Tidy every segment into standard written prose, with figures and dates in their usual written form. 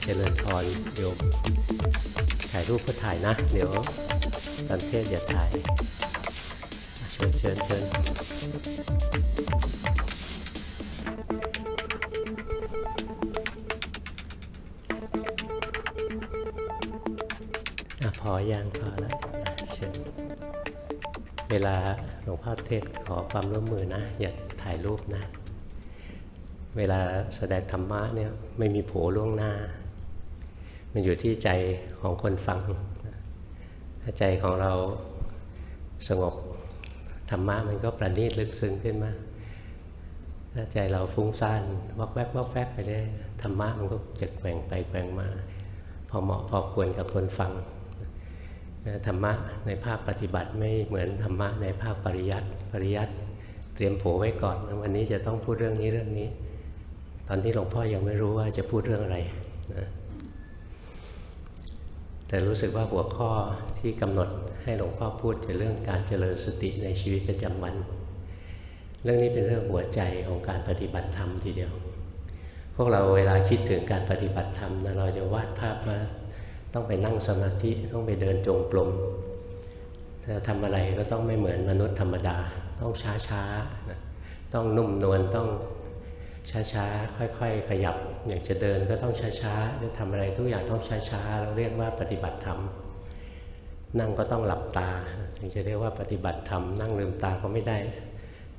เจริญพรโยมถ่ายรูปก็ถ่ายนะเดี๋ยวตอนเทศอย่าถ่ายเชิญพอยังพอแล้วเชิญเวลาหลวงพ่อเทศขอความร่วมมือนะอย่าถ่ายรูปนะเวลาแสดงธรรมะเนี่ยไม่มีโผล่ล่วงหน้ามันอยู่ที่ใจของคนฟังถ้าใจของเราสงบธรรมะมันก็ประณีตลึกซึ้งขึ้นมาถ้าใจเราฟุ้งซ่านวอกแวกไปได้ธรรมะมันก็จะแกว่งไปแกว่งมาพอเหมาะพอควรกับคนฟังธรรมะในภาคปฏิบัติไม่เหมือนธรรมะในภาคปริยัติเตรียมโผไว้ก่อนวันนี้จะต้องพูดเรื่องนี้ตอนที่หลวงพ่อยังไม่รู้ว่าจะพูดเรื่องอะไรนะแต่รู้สึกว่าหัวข้อที่กำหนดให้หลวงพ่อพูดจะเรื่องการเจริญสติในชีวิตประจำวันเรื่องนี้เป็นเรื่องหัวใจของการปฏิบัติธรรมทีเดียวพวกเราเวลาคิดถึงการปฏิบัติธรรมนะเราจะวาดภาพมาต้องไปนั่งสมาธิต้องไปเดินจงกรมถ้าทำอะไรก็ต้องไม่เหมือนมนุษย์ธรรมดาต้องช้าๆต้องนุ่มนวลต้องช้าๆค่อยๆขยับอย่างจะเดินก็ต้องช้าๆจะทำอะไรทุกอย่างต้องช้าๆเราเรียกว่าปฏิบัติธรรมนั่งก็ต้องหลับตาถึงจะเรียกว่าปฏิบัติธรรมนั่งลืมตาก็ไม่ได้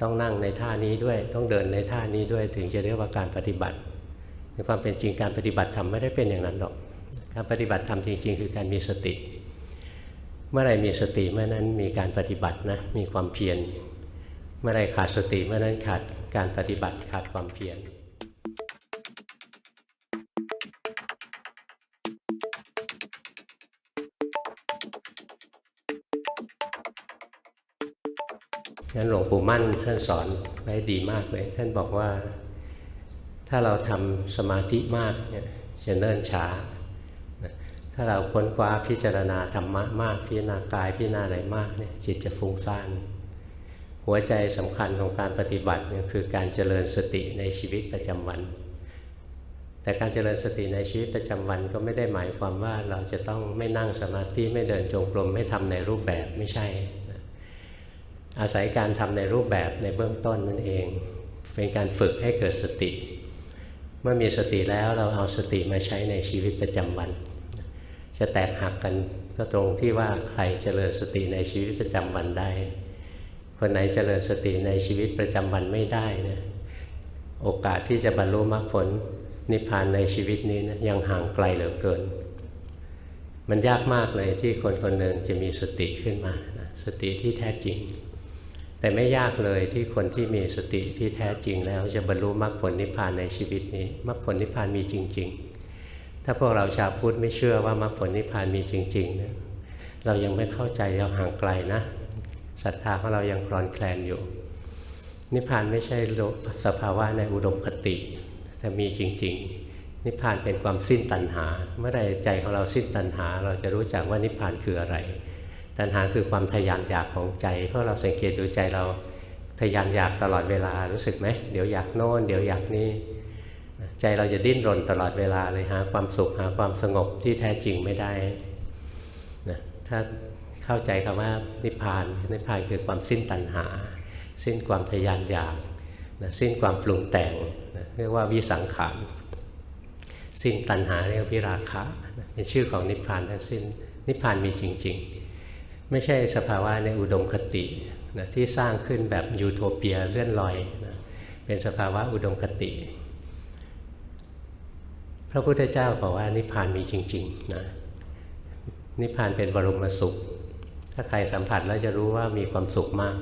ต้องนั่งในท่านี้ด้วยต้องเดินในท่านี้ด้วยถึงจะเรียกว่าการปฏิบัติในความเป็นจริงการปฏิบัติธรรมไม่ได้เป็นอย่างนั้นหรอกการปฏิบัติธรรมจริงๆคือการมีสติเมื่อไรมีสติเมื่อนั้นมีการปฏิบัตินะมีความเพียรเมื่อไรขาดสติเมื่อนั้นขาดการปฏิบัติขาดความเพียรงั้นหลวงปู่มั่นท่านสอนไว้ดีมากเลยท่านบอกว่าถ้าเราทำสมาธิมากเนี่ยจะเนิ่นช้าถ้าเราค้นคว้าพิจารณาธรรมะมากพิจารณากายพิจารณาอะไรมากเนี่ยจิตจะฟุ้งซ่านหัวใจสำคัญของการปฏิบัติเนี่ยคือการเจริญสติในชีวิตประจำวันแต่การเจริญสติในชีวิตประจำวันก็ไม่ได้หมายความว่าเราจะต้องไม่นั่งสมาธิไม่เดินจงกรมไม่ทำในรูปแบบไม่ใช่อาศัยการทำในรูปแบบในเบื้องต้นนั่นเองเป็นการฝึกให้เกิดสติเมื่อมีสติแล้วเราเอาสติมาใช้ในชีวิตประจำวันจะแตกหักกันก็ตรงที่ว่าใครเจริญสติในชีวิตประจำวันได้คนไหนเจริญสติในชีวิตประจำวันไม่ได้นะโอกาสที่จะบรรลุมรรคผลนิพพานในชีวิตนี้นะยังห่างไกลเหลือเกินมันยากมากเลยที่คนคนหนึ่งจะมีสติขึ้นมานะสติที่แท้จริงแต่ไม่ยากเลยที่คนที่มีสติที่แท้จริงแล้วจะบรรลุมรรคผลนิพพานในชีวิตนี้มรรคผลนิพพานมีจริงๆถ้าพวกเราชาวพุทธไม่เชื่อว่ามรรคผลนิพพานมีจริงๆนะเรายังไม่เข้าใจเราห่างไกลนะศรัทธาของเรายังคลอนแคลนอยู่นิพพานไม่ใช่สภาวะในอุดมคติแต่มีจริงๆนิพพานเป็นความสิ้นตัณหาเมื่อใดใจของเราสิ้นตัณหาเราจะรู้จักว่านิพพานคืออะไรตัณหาคือความทะยานอยากของใจเพราะเราสังเกตดูใจเราทะยานอยากตลอดเวลารู้สึกไหมเดี๋ยวอยากโน่นเดี๋ยวอยากนี่ใจเราจะดิ้นรนตลอดเวลาเลยหาความสุขหาความสงบที่แท้จริงไม่ได้นะถ้าเข้าใจคำว่านิพพานคือความสิ้นตัณหาสิ้นความทะยานอยากนะสิ้นความปรุงแต่งนะเรียกว่าวิสังขารสิ้นตัณหาเรียกวิราคะนะเป็นชื่อของนิพพานทั้งสิ้นนิพพานมีจริงๆไม่ใช่สภาวะในอุดมคตินะที่สร้างขึ้นแบบยูโทเปียเลื่อนลอยนะเป็นสภาวะอุดมคติพระพุทธเจ้าบอกว่านิพพานมีจริงๆนะนิพพานเป็นบรมสุขถ้าใครสัมผัสแล้วจะรู้ว่ามีความสุขมาก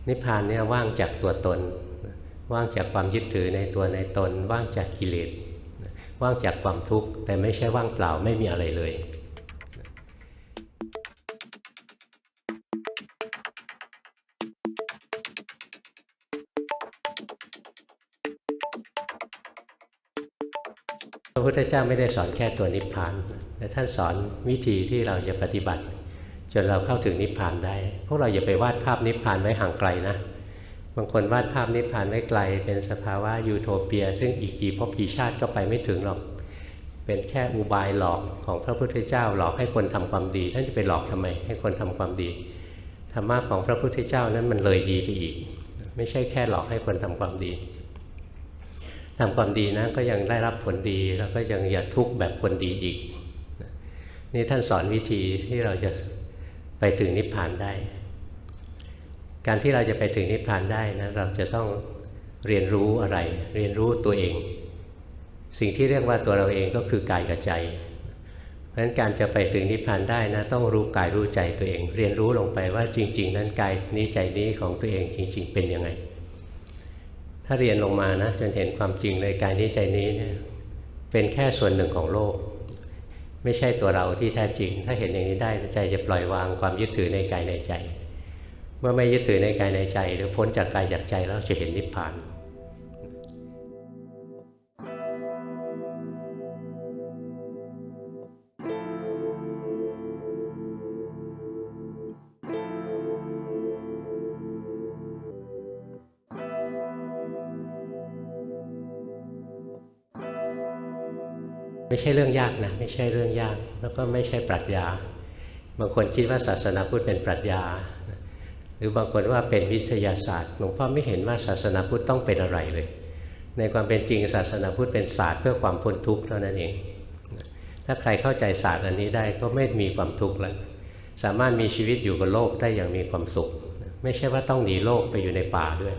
นิพพานเนี่ยว่างจากตัวตนว่างจากความยึดถือในตัวในตนว่างจากกิเลสว่างจากความทุกข์แต่ไม่ใช่ว่างเปล่าไม่มีอะไรเลยพระพุทธเจ้าไม่ได้สอนแค่ตัวนิพพานแต่ท่านสอนวิธีที่เราจะปฏิบัติจนเราเข้าถึงนิพพานได้พวกเราอย่าไปวาดภาพนิพพานไว้ห่างไกลนะบางคนวาดภาพนิพพานไว้ไกลเป็นสภาวะยูโทเปียซึ่งอีกกี่ภพกี่ชาติก็ไปไม่ถึงหรอก เป็นแค่อุบายหลอกของพระพุทธเจ้าหลอกให้คนทำความดีท่านจะไปหลอกทำไมให้คนทำความดีธรรมะของพระพุทธเจ้านั้นมันเลยดีไปอีกไม่ใช่แค่หลอกให้คนทำความดีทำความดีนะก็ยังได้รับผลดีแล้วก็ยังอย่าทุกข์แบบคนดีอีกนี่ท่านสอนวิธีที่เราจะไปถึงนิพพานได้การที่เราจะไปถึงนิพพานได้นะเราจะต้องเรียนรู้อะไรเรียนรู้ตัวเองสิ่งที่เรียกว่าตัวเราเองก็คือกายกับใจเพราะฉะนั้นการจะไปถึงนิพพานได้นะต้องรู้กายรู้ใจตัวเองเรียนรู้ลงไปว่าจริงๆนั้นกายนี้ใจนี้ของตัวเองจริงๆเป็นยังไงถ้าเรียนลงมานะจนเห็นความจริงเลยกายนี้ใจนี้เนี่ยเป็นแค่ส่วนหนึ่งของโลกไม่ใช่ตัวเราที่แท้จริงถ้าเห็นอย่างนี้ได้ใจจะปล่อยวางความยึดถือในกายในใจเมื่อไม่ยึดถือในกายในใจหรือพ้นจากกายจากใจแล้วจะเห็นนิพพานไม่ใช่เรื่องยากนะไม่ใช่เรื่องยากแล้วก็ไม่ใช่ปรัชญาบางคนคิดว่าศาสนาพุทธเป็นปรัชญาหรือบางคนว่าเป็นวิทยาศาสตร์หลวงพ่อไม่เห็นว่าศาสนาพุทธต้องเป็นอะไรเลยในความเป็นจริงศาสนาพุทธเป็นศาสตร์เพื่อความพ้นทุกข์เท่านั้นเองถ้าใครเข้าใจศาสตร์อันนี้ได้ก็ไม่มีความทุกข์แล้วสามารถมีชีวิตอยู่กับโลกได้อย่างมีความสุขไม่ใช่ว่าต้องหนีโลกไปอยู่ในป่าด้วย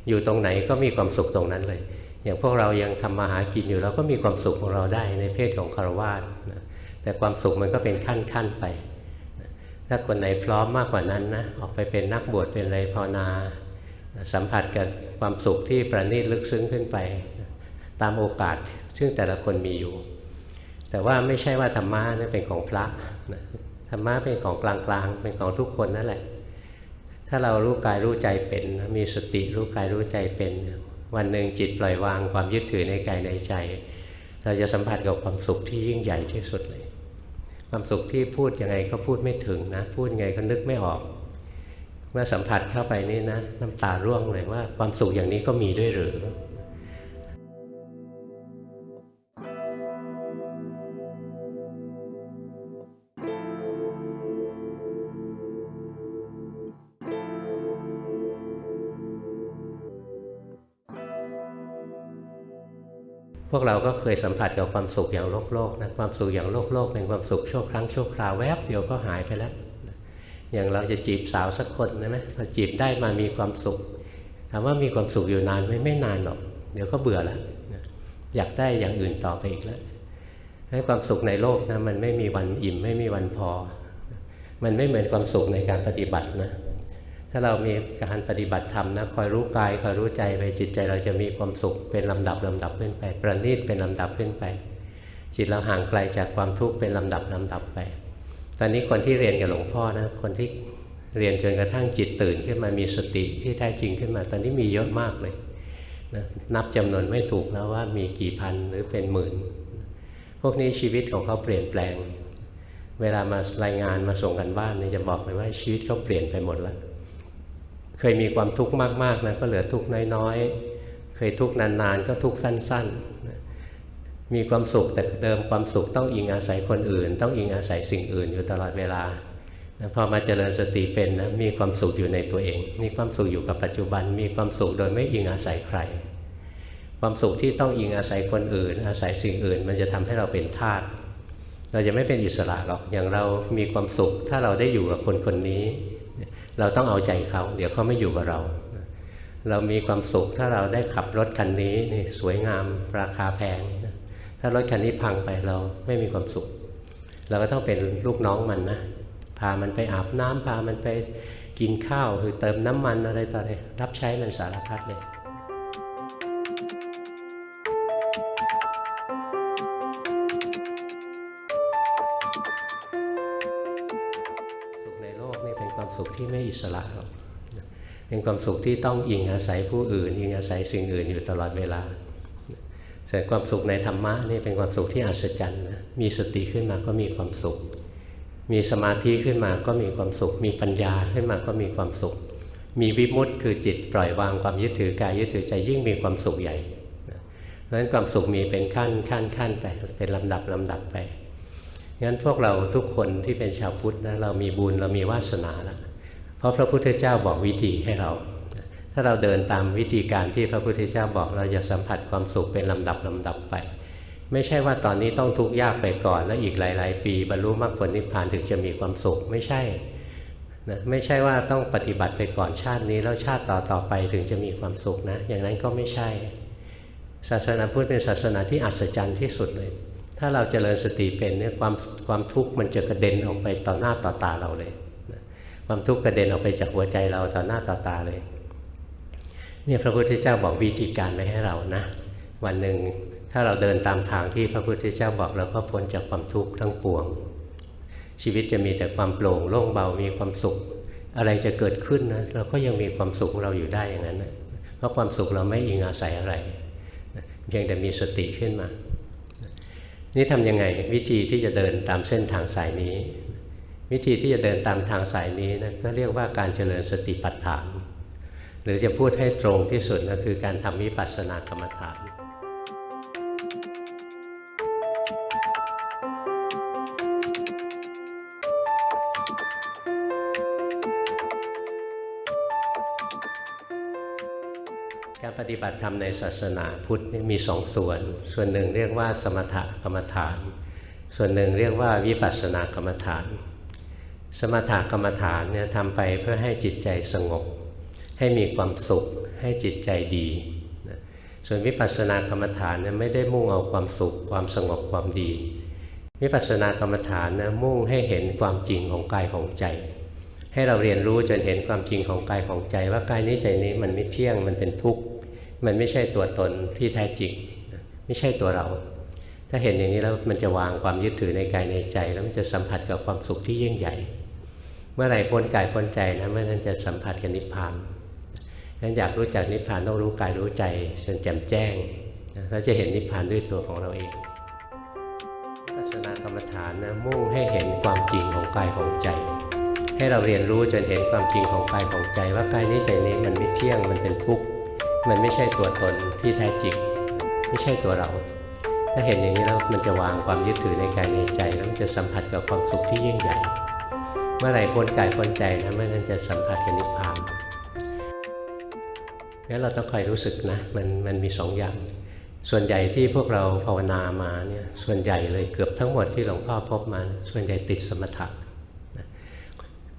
อยู่ตรงไหนก็มีความสุขตรงนั้นเลยอย่างพวกเรายังทำมาหากินอยู่เราก็มีความสุขของเราได้ในเพศของฆราวาสแต่ความสุขมันก็เป็นขั้นๆไปถ้าคนไหนพร้อมมากกว่านั้นนะออกไปเป็นนักบวชเป็นอะไรภาวนาสัมผัสกับความสุขที่ประณีตลึกซึ้งขึ้นไปตามโอกาสซึ่งแต่ละคนมีอยู่แต่ว่าไม่ใช่ว่าธรรมะนี่เป็นของพระธรรมะเป็นของกลางๆเป็นของทุกคนนั่นแหละถ้าเรารู้กายรู้ใจเป็นมีสติรู้กายรู้ใจเป็นวันหนึ่งจิตปล่อยวางความยึดถือในกายในใจเราจะสัมผัสกับความสุขที่ยิ่งใหญ่ที่สุดเลยความสุขที่พูดยังไงก็พูดไม่ถึงนะพูดยังไงก็นึกไม่ออกเมื่อสัมผัสเข้าไปนี่นะน้ำตาร่วงเลยว่าความสุขอย่างนี้ก็มีด้วยหรือพวกเราก็เคยสัมผัสกับความสุขอย่างโลกนะความสุขอย่างโลกเป็นความสุขชั่วครั้งชั่วคราวแวบเดียวก็หายไปแล้วอย่างเราจะจีบสาวสักคนนะไหมพอจีบได้มามีความสุขถามว่ามีความสุขอยู่นานไหมไม่นานหรอกเดี๋ยวก็เบื่อแล้วอยากได้อย่างอื่นต่อไปอีกแล้วให้ความสุขในโลกนะมันไม่มีวันอิ่มไม่มีวันพอมันไม่เหมือนความสุขในการปฏิบัตินะถ้าเรามีการปฏิบัติธรรมนะคอยรู้กายคอยรู้ใจไปจิตใจเราจะมีความสุขเป็นลำดับขึ้นไปประณีตเป็นลำดับขึ้นไปจิตเราห่างไกลจากความทุกข์เป็นลำดับไปตอนนี้คนที่เรียนกับหลวงพ่อนะคนที่เรียนจนกระทั่งจิตตื่นขึ้นมามีสติที่แท้จริงขึ้นมาตอนนี้มีเยอะมากเลยนะนับจำนวนไม่ถูกแล้วว่ามีกี่พันหรือเป็นหมื่นพวกนี้ชีวิตของเขาเปลี่ยนแปลงเวลามารายงานมาส่งกันบ้านนี่จะบอกเลยว่าชีวิตเขาเปลี่ยนไปหมดแล้วเคยมีความทุกข์มากๆนะก็เหลือทุกข์น้อยๆเคยทุกข์นานๆก็ทุกข์สั้นๆมีความสุขแต่เดิมความสุขต้องอิงอาศัยคนอื่นต้องอิงอาศัยสิ่งอื่นอยู่ตลอดเวลาพอมาเจริญสติเป็นนะมีความสุขอยู่ในตัวเองมีความสุขอยู่กับปัจจุบันมีความสุขโดยไม่อิงอาศัยใครความสุขที่ต้องอิงอาศัยคนอื่นอาศัยสิ่งอื่นมันจะทำให้เราเป็นทาสเราจะไม่เป็นอิสระหรอกอย่างเรามีความสุขถ้าเราได้อยู่กับคนคนนี้เราต้องเอาใจเขาเดี๋ยวเขาไม่อยู่กับเราเรามีความสุขถ้าเราได้ขับรถคันนี้นี่สวยงามราคาแพงถ้ารถคันนี้พังไปเราไม่มีความสุขเราก็ต้องเป็นลูกน้องมันนะพามันไปอาบน้ำพามันไปกินข้าวคือเติมน้ำมันอะไรต่ออะไรรับใช้มันสารพัดเลยความสุขที่ไม่อิสระหรอกเป็นความสุขที่ต้องอิงอาศัยผู้อื่นอิงอาศัยสิ่งอื่นอยู่ตลอดเวลาส่วนความสุขในธรรมะนี่เป็นความสุขที่อัศจรรย์นะมีสติขึ้นมาก็มีความสุขมีสมาธิขึ้นมาก็มีความสุขมีปัญญาขึ้นมาก็มีความสุขมีวิมุตติคือจิตปล่อยวางความยึดถือกายยึดถือใจยิ่งมีความสุขใหญ่ เพราะฉะนั้นความสุขมีเป็นขั้นไปเป็นลำดับไปงั้นพวกเราทุกคนที่เป็นชาวพุทธนะเรามีบุญเรามีวาสนาแล้วเพราะพระพุทธเจ้าบอกวิธีให้เราถ้าเราเดินตามวิธีการที่พระพุทธเจ้าบอกเราจะสัมผัสความสุขเป็นลำดับไปไม่ใช่ว่าตอนนี้ต้องทุกข์ยากไปก่อนแล้วอีกหลายปีบรรลุมรรคผลนิพพานถึงจะมีความสุขไม่ใช่นะไม่ใช่ว่าต้องปฏิบัติไปก่อนชาตินี้แล้วชาติต่อไปถึงจะมีความสุขนะอย่างนั้นก็ไม่ใช่ศาสนาพุทธเป็นศาสนาที่อัศจรรย์ที่สุดเลยถ้าเราเจริญสติเป็นเนี่ยความทุกข์มันจะกระเด็นออกไปต่อหน้าต่อตาเราเลยความทุกข์กระเด็นออกไปจากหัวใจเราต่อหน้าต่อตาเลยเนี่ยพระพุทธเจ้าบอกวิธีการไว้ให้เรานะวันหนึ่งถ้าเราเดินตามทางที่พระพุทธเจ้าบอกเราก็พ้นจากความทุกข์ทั้งปวงชีวิตจะมีแต่ความโปร่งโล่งเบามีความสุขอะไรจะเกิดขึ้นนะเราก็ยังมีความสุขของเราอยู่ได้อย่างนั้นนะเพราะความสุขเราไม่อิงอาศัยอะไรเพียงแต่มีสติขึ้นมานี่ทำยังไงวิธีที่จะเดินตามเส้นทางสายนี้วิธีที่จะเดินตามทางสายนี้นะก็เรียกว่าการเจริญสติปัฏฐานหรือจะพูดให้ตรงที่สุดก็คือการทำวิปัสสนากรรมฐานการปฏิบัติธรรมในศาสนาพุทธมีสองส่วนหนึ่งเรียกว่าสมถกรรมฐานส่วนหนึ่งเรียกว่าวิปัสสนากรรมฐานสมถกรรมฐานเนี่ยทำไปเพื่อให้จิตใจสงบให้มีความสุขให้จิตใจดีส่วนวิปัสสนากรรมฐานเนี่ยไม่ได้มุ่งเอาความสุขความสงบความดีวิปัสสนากรรมฐานนะมุ่งให้เห็นความจริงของกายของใจให้เราเรียนรู้จนเห็นความจริงของกายของใจว่ากายนี้ใจนี้มันไม่เที่ยงมันเป็นทุกข์มันไม่ใช่ตัวตนที่แท้จริงไม่ใช่ตัวเราถ้าเห็นอย่างนี้แล้วมันจะวางความยึดถือในกายในใจแล้วมันจะสัมผัสกับความสุขที่ยิ่งใหญ่เมื่อไหร่พ้นกายพ้นใจนะเมื่อนั้นจะสัมผัสกับนิพพานงั้นอยากรู้จักนิพพานต้องรู้กายรู้ใจจนแจ่มแจ้งแล้วจะเห็นนิพพานด้วยตัวของเราเองวิปัสสนากรรมฐานนะมุ่งให้เห็นความจริงของกายของใจให้เราเรียนรู้จนเห็นความจริงของกายของใจว่ากายนี้ใจนี้มันไม่เที่ยงมันเป็นทุกข์มันไม่ใช่ตัวตนที่แท้จริงไม่ใช่ตัวเราถ้าเห็นอย่างนี้แล้วมันจะวางความยึดถือในกายในใจแล้วมันจะสัมผัสกับความสุขที่ยิ่งใหญ่เมื่อไหร่พ้นกายพ้นใจนะเมื่อนั้นจะสัมผัสกับนิพพานงั้นเราต้องคอยรู้สึกนะมันมีสองอย่างส่วนใหญ่ที่พวกเราภาวนามาเนี่ยส่วนใหญ่เลยเกือบทั้งหมดที่หลวงพ่อพบมาส่วนใหญ่ติดสมถะ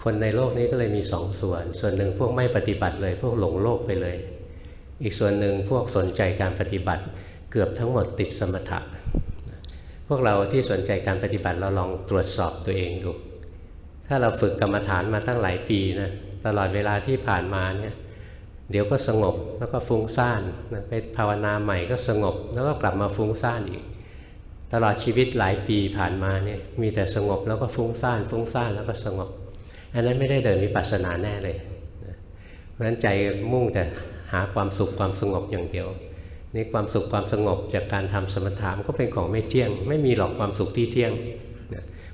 คนในโลกนี้ก็เลยมีสองส่วนหนึ่งพวกไม่ปฏิบัติเลยพวกหลงโลกไปเลยอีกส่วนหนึ่งพวกสนใจการปฏิบัติเกือบทั้งหมดติดสมถะพวกเราที่สนใจการปฏิบัติเราลองตรวจสอบตัวเองดูถ้าเราฝึกกรรมฐานมาตั้งหลายปีนะตลอดเวลาที่ผ่านมาเนี่ยเดี๋ยวก็สงบแล้วก็ฟุ้งซ่านไปภาวนาใหม่ก็สงบแล้วก็กลับมาฟุ้งซ่านอีกตลอดชีวิตหลายปีผ่านมาเนี่ยมีแต่สงบแล้วก็ฟุ้งซ่านแล้วก็สงบอันนั้นไม่ได้เดินวิปัสสนาแน่เลยเพราะฉะนั้นใจมุ่งแต่หาความสุขความสงบอย่างเดียวนี่ความสุขความสงบจากการทำสมถะก็เป็นของไม่เที่ยงไม่มีหรอกความสุขที่เที่ยง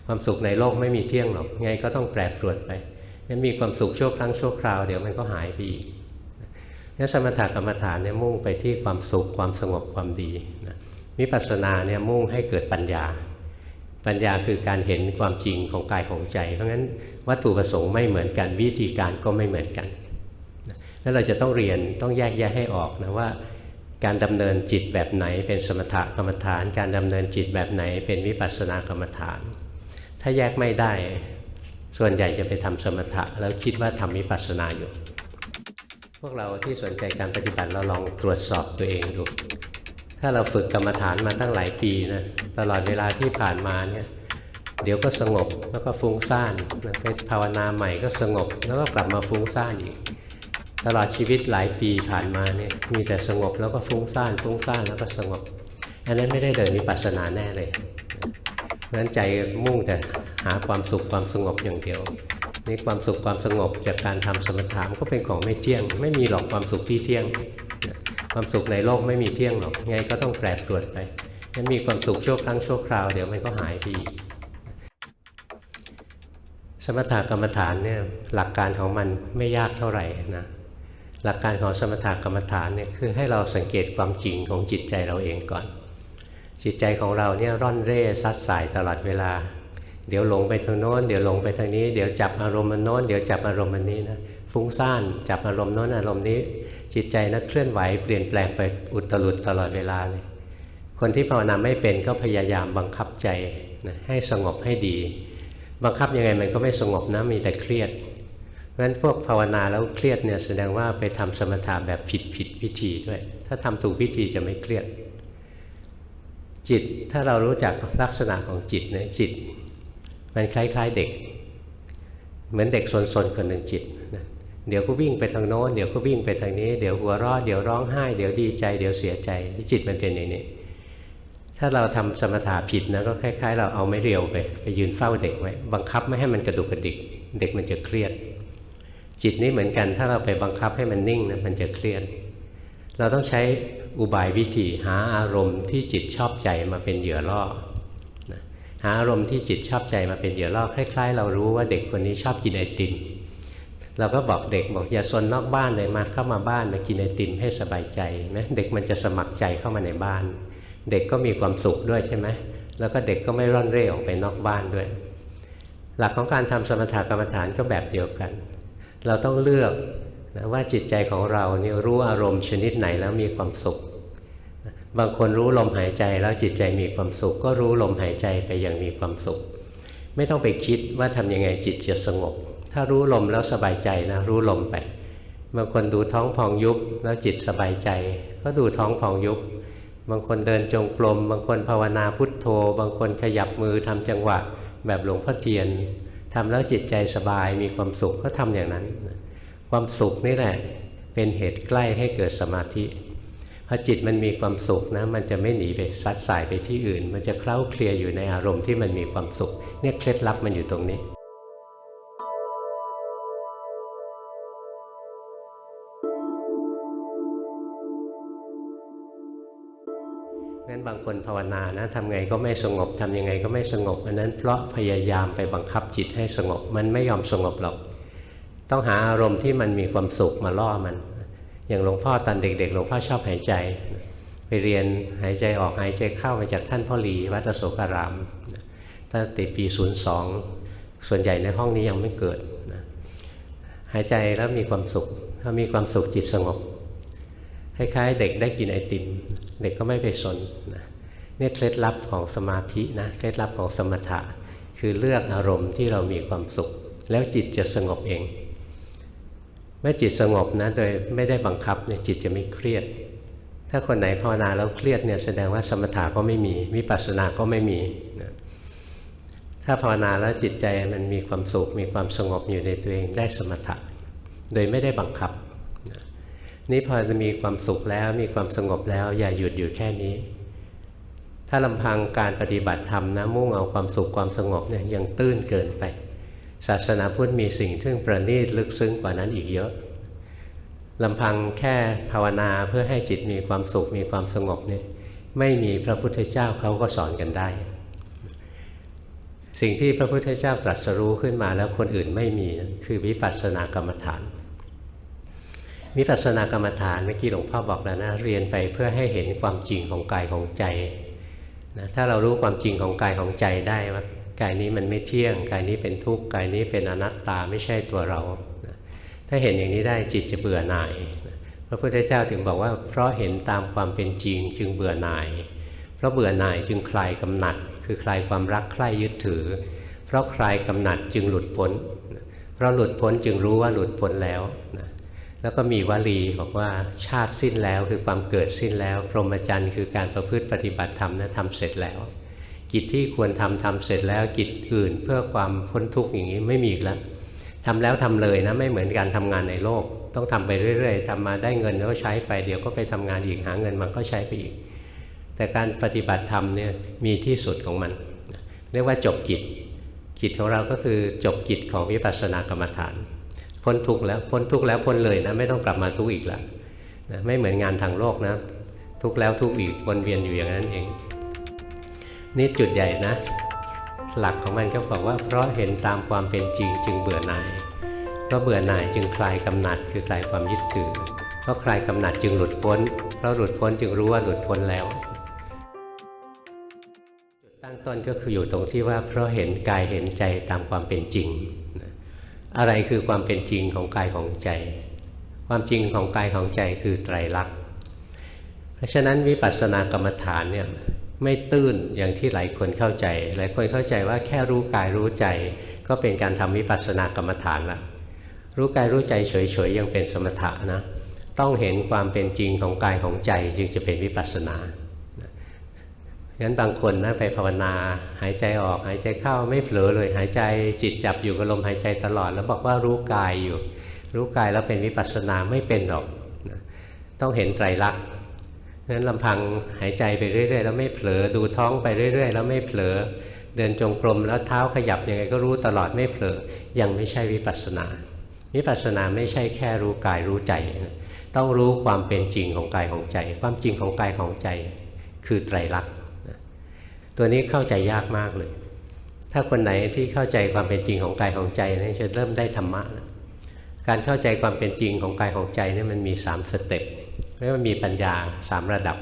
ความสุขในโลกไม่มีเที่ยงหรอกไงก็ต้องแปรปรวนไปงั้นมีความสุขชั่วครั้งชั่วคราวเดี๋ยวมันก็หายไปอีกงั้นสมถกรรมฐานเนี่ยมุ่งไปที่ความสุขความสงบความดีวิปัสสนาเนี่ยมุ่งให้เกิดปัญญาคือการเห็นความจริงของกายของใจเพราะงั้นวัตถุประสงค์ไม่เหมือนกันวิธีการก็ไม่เหมือนกันแล้วเราจะต้องเรียนต้องแยกแยะให้ออกนะว่าการดำเนินจิตแบบไหนเป็นสมถกรรมฐานการดำเนินจิตแบบไหนเป็นวิปัสสนากรรมฐานถ้าแยกไม่ได้ส่วนใหญ่จะไปทำสมถะแล้วคิดว่าทำวิปัสสนาอยู่พวกเราที่สนใจการปฏิบัติเราลองตรวจสอบตัวเองดูถ้าเราฝึกกรรมฐานมาตั้งหลายปีนะตลอดเวลาที่ผ่านมาเนี่ยเดี๋ยวก็สงบแล้วก็ฟุ้งซ่านไปภาวนาใหม่ก็สงบแล้วก็กลับมาฟุ้งซ่านอีกตลอดชีวิตหลายปีผ่านมาเนี่ยมีแต่สงบแล้วก็ฟุ้งซ่านแล้วก็สงบอันนั้นไม่ได้เดินวิปัสสนาแน่เลยเพราะฉะนั้นใจมุ่งแต่หาความสุขความสงบอย่างเดียวนี่ความสุขความสงบจากการทำสมถะก็เป็นของไม่เที่ยงไม่มีหรอกความสุขที่เที่ยงความสุขในโลกไม่มีเที่ยงหรอกไงก็ต้องแปรปรวนไปงั้นมีความสุขชั่วครั้งชั่วคราวเดี๋ยวมันก็หายไปอีกสมถกรรมฐานเนี่ยหลักการของมันไม่ยากเท่าไหร่นะ หลักการของสมถกรรมฐานเนี่ยคือให้เราสังเกตความจริงของจิตใจเราเองก่อนจิตใจของเราเนี่ยร่อนเร่ซัดสายตลอดเวลาเดี๋ยวหลงไปทางโน้นเดี๋ยวหลงไปทางนี้เดี๋ยวจับอารมณ์มันโน้นเดี๋ยวจับอารมณ์มันนี้นะฟุ้งซ่านจับอารมณ์โน้นอารมณ์นี้จิตใจนั้นเคลื่อนไหวเปลี่ยนแปลงไปอุตรุดตลอดเวลาเลยคนที่ภาวนาไม่เป็นก็พยายามบังคับใจนะให้สงบให้ดีบังคับยังไงมันก็ไม่สงบนะมีแต่เครียดเพราะฉะนั้นพวกภาวนาแล้วเครียดเนี่ยแสดงว่าไปทำสมถะแบบผิดวิธีด้วยถ้าทำถูกวิธีจะไม่เครียดจิตถ้าเรารู้จักลักษณะของจิตเนี่ยจิตมันคล้ายๆเด็กเหมือนเด็กซนๆคนหนึ่งจิตนะเดี๋ยวก็วิ่งไปทางโน้นเดี๋ยวก็วิ่งไปทางนี้เดี๋ยวหัวเราะเดี๋ยวร้องไห้เดี๋ยวดีใจเดี๋ยวเสียใจจิตมันเป็นอย่างนี้ถ้าเราทำสมถะผิดนะก็คล้ายๆเราเอาไม้เรียวไปยืนเฝ้าเด็กไว้บังคับไม่ให้มันกระดุกกระดิกเด็กมันจะเครียดจิตนี้เหมือนกันถ้าเราไปบังคับให้มันนิ่งนะมันจะเครียดเราต้องใช้อุบายวิธีหาอารมณ์ที่จิตชอบใจมาเป็นเหยื่อล่อหาอารมณ์ที่จิตชอบใจมาเป็นเหยื่อล่อคล้ายๆเรารู้ว่าเด็กคนนี้ชอบกินไอติมเราก็บอกเด็กบอกอย่าซนนอกบ้านเลยมาเข้ามาบ้านมากินไอติมให้สบายใจนะเด็กมันจะสมัครใจเข้ามาในบ้านเด็กก็มีความสุขด้วยใช่ไหมแล้วก็เด็กก็ไม่ร่อนเร่ออกไปนอกบ้านด้วยหลักของการทำสมถกรรมฐานก็แบบเดียวกันเราต้องเลือกนะว่าจิตใจของเราเนี่ยรู้อารมณ์ชนิดไหนแล้วมีความสุขบางคนรู้ลมหายใจแล้วจิตใจมีความสุขก็รู้ลมหายใจไปอย่างมีความสุขไม่ต้องไปคิดว่าทำยังไงจิตจะสงบถ้ารู้ลมแล้วสบายใจนะรู้ลมไปบางคนดูท้องพองยุบแล้วจิตสบายใจก็ดูท้องพองยุบบางคนเดินจงกรมบางคนภาวนาพุทโธบางคนขยับมือทำจังหวะแบบหลวงพ่อเทียนทำแล้วจิตใจสบายมีความสุขก็ทำอย่างนั้นความสุขนี่แหละเป็นเหตุใกล้ให้เกิดสมาธิพอจิตมันมีความสุขนะมันจะไม่หนีไปซัดสายไปที่อื่นมันจะเคล้าเคลียอยู่ในอารมณ์ที่มันมีความสุขเนี่ยเคล็ดลับมันอยู่ตรงนี้งั้นบางคนภาวนานะทำไงก็ไม่สงบทำยังไงก็ไม่สงบอันนั้นเพราะพยายามไปบังคับจิตให้สงบมันไม่ยอมสงบหรอกต้องหาอารมณ์ที่มันมีความสุขมาล่อมันอย่างหลวงพ่อตอนเด็กๆหลวงพ่อชอบหายใจไปเรียนหายใจออกหายใจเข้ามาจากท่านพ่อหลีวัดอโศการามตั้งแต่ปี02ส่วนใหญ่ในห้องนี้ยังไม่เกิดหายใจแล้วมีความสุขถ้ามีความสุขจิตสงบคล้ายๆเด็กได้กินไอติมเด็กก็ไม่ไปสนเนี่ยเคล็ดลับของสมาธินะเคล็ดลับของสมถะคือเลือกอารมณ์ที่เรามีความสุขแล้วจิตจะสงบเองเมื่อจิตสงบนะโดยไม่ได้บังคับเนี่ยจิตจะไม่เครียดถ้าคนไหนภาวนาแล้วเครียดเนี่ยแสดงว่าสมถะก็ไม่มีวิปัสสนาก็ไม่มีนะถ้าภาวนาแล้วจิตใจมันมีความสุขมีความสงบอยู่ในตัวเองได้สมถะโดยไม่ได้บังคับนี่พอจะมีความสุขแล้วมีความสงบแล้วอย่าหยุดอยู่แค่นี้ถ้าลำพังการปฏิบัติธรรมนะมุ่งเอาความสุขความสงบเนี่ยยังตื้นเกินไปศาสนาพุทธมีสิ่งที่ประณีตลึกซึ้งกว่านั้นอีกเยอะลำพังแค่ภาวนาเพื่อให้จิตมีความสุขมีความสงบเนี่ยไม่มีพระพุทธเจ้าเขาก็สอนกันได้สิ่งที่พระพุทธเจ้าตรัสรู้ขึ้นมาแล้วคนอื่นไม่มีคือวิปัสสนากรรมฐานวิปัสสนากรรมฐานเมื่อกี้หลวงพ่อบอกแล้วนะเรียนไปเพื่อให้เห็นความจริงของกายของใจนะถ้าเรารู้ความจริงของกายของใจได้ว่ากายนี้มันไม่เที่ยงกายนี้เป็นทุกข์กายนี้เป็นอนัตตาไม่ใช่ตัวเรานะถ้าเห็นอย่างนี้ได้จิตจะเบื่อหน่ายนะพระพุทธเจ้าถึงบอกว่าเพราะเห็นตามความเป็นจริงจึงเบื่อหน่ายเพราะเบื่อหน่ายจึงคลายกำหนัดคือคลายความรักใคร่ยึดถือเพราะคลายกำหนัดจึงหลุดพ้นเพราะหลุดพ้นจึงรู้ว่าหลุดพ้นแล้วนะแล้วก็มีวลีบอกว่าชาติสิ้นแล้วคือความเกิดสิ้นแล้วพรหมจรรย์คือการประพฤติปฏิบัติธรรมนะทำเสร็จแล้วกิจที่ควรทำเสร็จแล้วกิจอื่นเพื่อความพ้นทุกข์อย่างนี้ไม่มีอีกแล้วทำแล้วทำเลยนะไม่เหมือนการทำงานในโลกต้องทำไปเรื่อยๆทำมาได้เงินแล้วก็ใช้ไปเดี๋ยวก็ไปทำงานอีกหาเงินมันก็ใช้ไปอีกแต่การปฏิบัติธรรมเนี่ยมีที่สุดของมันเรียกว่าจบกิจของเราก็คือจบกิจของวิปัสสนากรรมฐานพ้นทุกข์แล้วพ้นเลยนะไม่ต้องกลับมาทุกข์อีกแล้วนะไม่เหมือนงานทางโลกนะทุกข์แล้วทุกข์อีกวนเวียนอยู่อย่างนั้นเองนี่จุดใหญ่นะหลักของมันก็บอกว่าเพราะเห็นตามความเป็นจริงจึงเบื่อหน่าย เพราะเบื่อหน่ายจึงคลายกำหนัดคือคลายความยึดถือเพราะคลายกำหนัดจึงหลุดพ้นเพราะหลุดพ้นจึงรู้ว่าหลุดพ้นแล้วจุดตั้งต้นก็คืออยู่ตรงที่ว่าเพราะเห็นกายเห็นใจตามความเป็นจริงอะไรคือความเป็นจริงของกายของใจความจริงของกายของใจคือไตรลักษณ์เพราะฉะนั้นวิปัสสนากรรมฐานเนี่ยไม่ตื้นอย่างที่หลายคนเข้าใจหลายคนเข้าใจว่าแค่รู้กายรู้ใจก็เป็นการทำวิปัสสนากรรมฐานละรู้กายรู้ใจเฉยๆยังเป็นสมถะนะต้องเห็นความเป็นจริงของกายของใจจึงจะเป็นวิปัสสนางั้นบางคนนะไปภาวนาหายใจออกหายใจเข้าไม่เผลอเลยหายใจจิตจับอยู่กับลมหายใจตลอดแล้วบอกว่ารู้กายอยู่รู้กายแล้วเป็นวิปัสสนาไม่เป็นหรอกต้องเห็นไตรลักษณ์งั้นลำพังหายใจไปเรื่อยๆแล้วไม่เผลอดูท้องไปเรื่อยๆแล้วไม่เผลอเดินจงกรมแล้วเท้าขยับยังไงก็รู้ตลอดไม่เผลอยังไม่ใช่วิปัสสนาวิปัสสนาไม่ใช่แค่รู้กายรู้ใจต้องรู้ความเป็นจริงของกายของใจความจริงของกายของใจคือไตรลักษณ์ตัวนี้เข้าใจยากมากเลยถ้าคนไหนที่เข้าใจความเป็นจริงของกายของใจนี่จะเริ่มได้ธรรมะนะการเข้าใจความเป็นจริงของกายของใจนี่มันมี3สเต็ปเรียกว่ามีปัญญา3ระดับ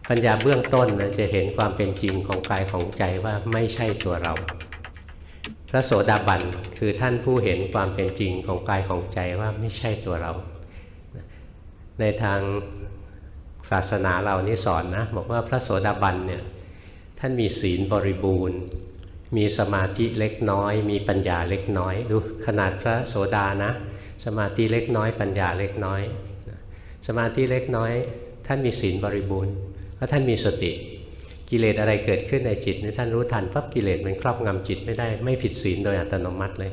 ปัญญาเบื้องต้นนะจะเห็นความเป็นจริงของกายของใจว่าไม่ใช่ตัวเราพระโสดาบันคือท่านผู้เห็นความเป็นจริงของกายของใจว่าไม่ใช่ตัวเราในทางศาสนาเรานี่สอนนะบอกว่าพระโสดาบันเนี่ยท่านมีศีลบริบูรณ์มีสมาธิเล็กน้อยมีปัญญาเล็กน้อยดูขนาดพระโสดานะสมาธิเล็กน้อยปัญญาเล็กน้อยสมาธิเล็กน้อยท่านมีศีลบริบูรณ์เพราะท่านมีสติกิเลสอะไรเกิดขึ้นในจิตนี่ท่านรู้ทันปั๊บกิเลสมันครอบงำจิตไม่ได้ไม่ผิดศีลโดยอัตโนมัติเลย